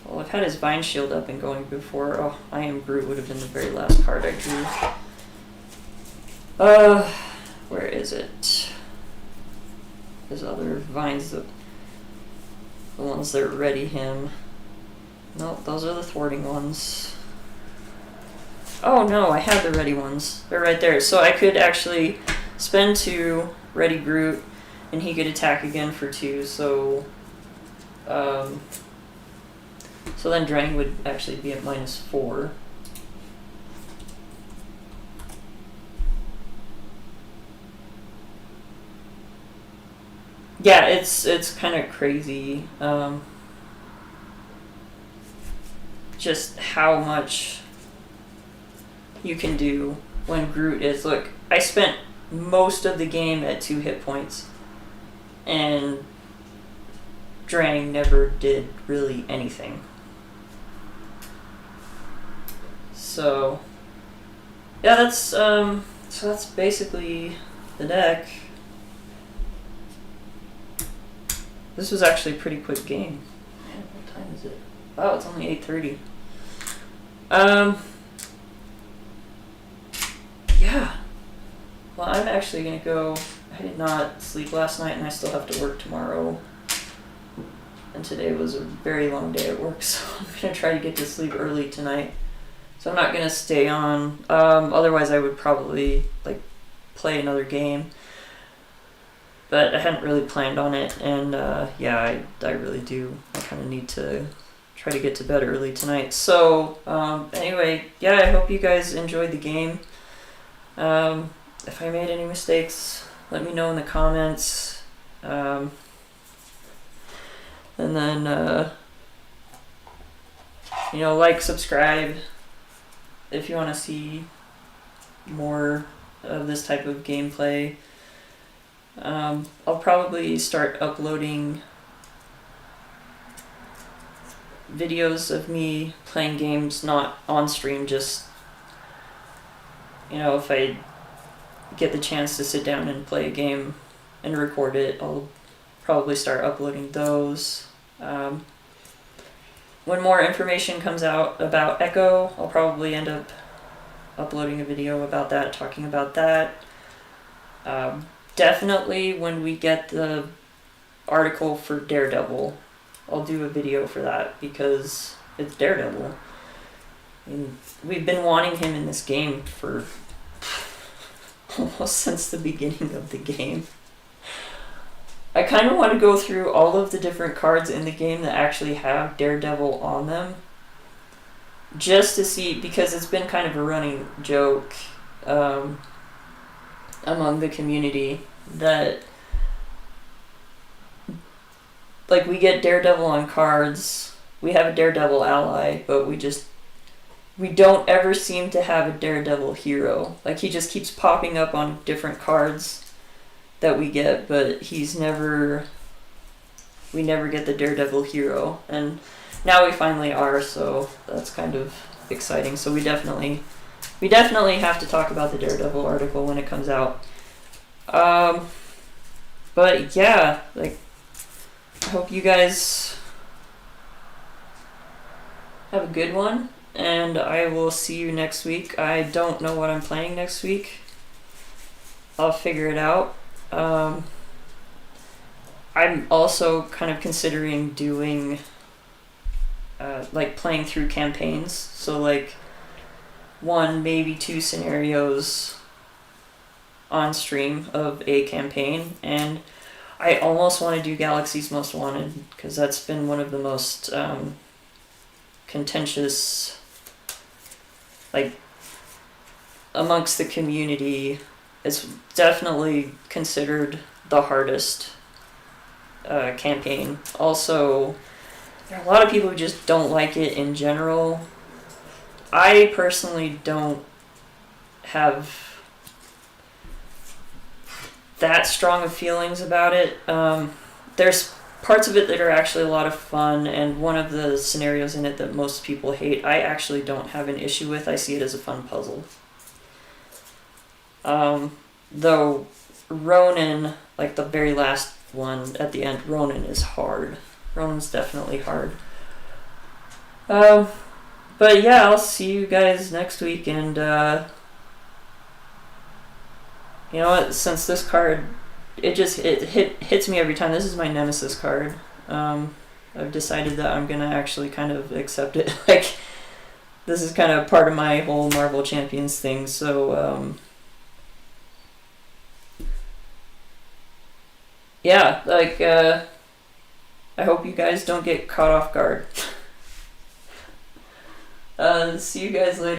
S2: well, I've had his Vine Shield up and going before. Oh, I Am Groot would have been the very last card I drew. Where is it? His other vines, the ones that ready him. No, those are the thwarting ones. Oh no, I had the ready ones. They're right there. So I could actually spend 2, ready Groot, and he could attack again for 2, so so then Drang would actually be at -4. Yeah, it's kind of crazy, just how much you can do when Groot is. Look, I spent most of the game at 2 hit points, and Drang never did really anything. So yeah, that's basically the deck. This was actually a pretty quick game. Man, what time is it? Wow, it's only 8:30. Yeah. Well, I'm actually gonna go. I did not sleep last night, and I still have to work tomorrow. And today was a very long day at work, so I'm gonna try to get to sleep early tonight. So I'm not gonna stay on. Otherwise, I would probably play another game. But I hadn't really planned on it, and yeah, I really do. I kind of need to try to get to bed early tonight. So anyway, yeah, I hope you guys enjoyed the game. If I made any mistakes, let me know in the comments. And then, subscribe if you want to see more of this type of gameplay. I'll probably start uploading videos of me playing games, not on stream, just, if I get the chance to sit down and play a game and record it, I'll probably start uploading those. When more information comes out about Echo, I'll probably end up uploading a video about that, talking about that. Definitely when we get the article for Daredevil, I'll do a video for that, because it's Daredevil. And we've been wanting him in this game for almost since the beginning of the game. I kind of want to go through all of the different cards in the game that actually have Daredevil on them, just to see, because it's been kind of a running joke among the community that we get Daredevil on cards, we have a Daredevil ally, but we don't ever seem to have a Daredevil hero. He just keeps popping up on different cards that we get, but we never get the Daredevil hero, and now we finally are, so that's kind of exciting. So we definitely have to talk about the Daredevil article when it comes out. But yeah, I hope you guys have a good one, and I will see you next week. I don't know what I'm playing next week. I'll figure it out. I'm also kind of considering doing like playing through campaigns. So like 1, maybe 2 scenarios on stream of a campaign, and I almost want to do Galaxy's Most Wanted because that's been one of the most contentious, like amongst the community. It's definitely considered the hardest campaign. Also, there are a lot of people who just don't like it in general. I personally don't have that strong of feelings about it. There's parts of it that are actually a lot of fun, and one of the scenarios in it that most people hate, I actually don't have an issue with. I see it as a fun puzzle. Though Ronin, like the very last one at the end, Ronin is hard. Ronin's definitely hard. But yeah, I'll see you guys next week, and you know what, since this card, it hits me every time. This is my nemesis card. I've decided that I'm gonna actually kind of accept it. Like, this is kind of part of my whole Marvel Champions thing, so yeah, like, I hope you guys don't get caught off guard. See you guys later.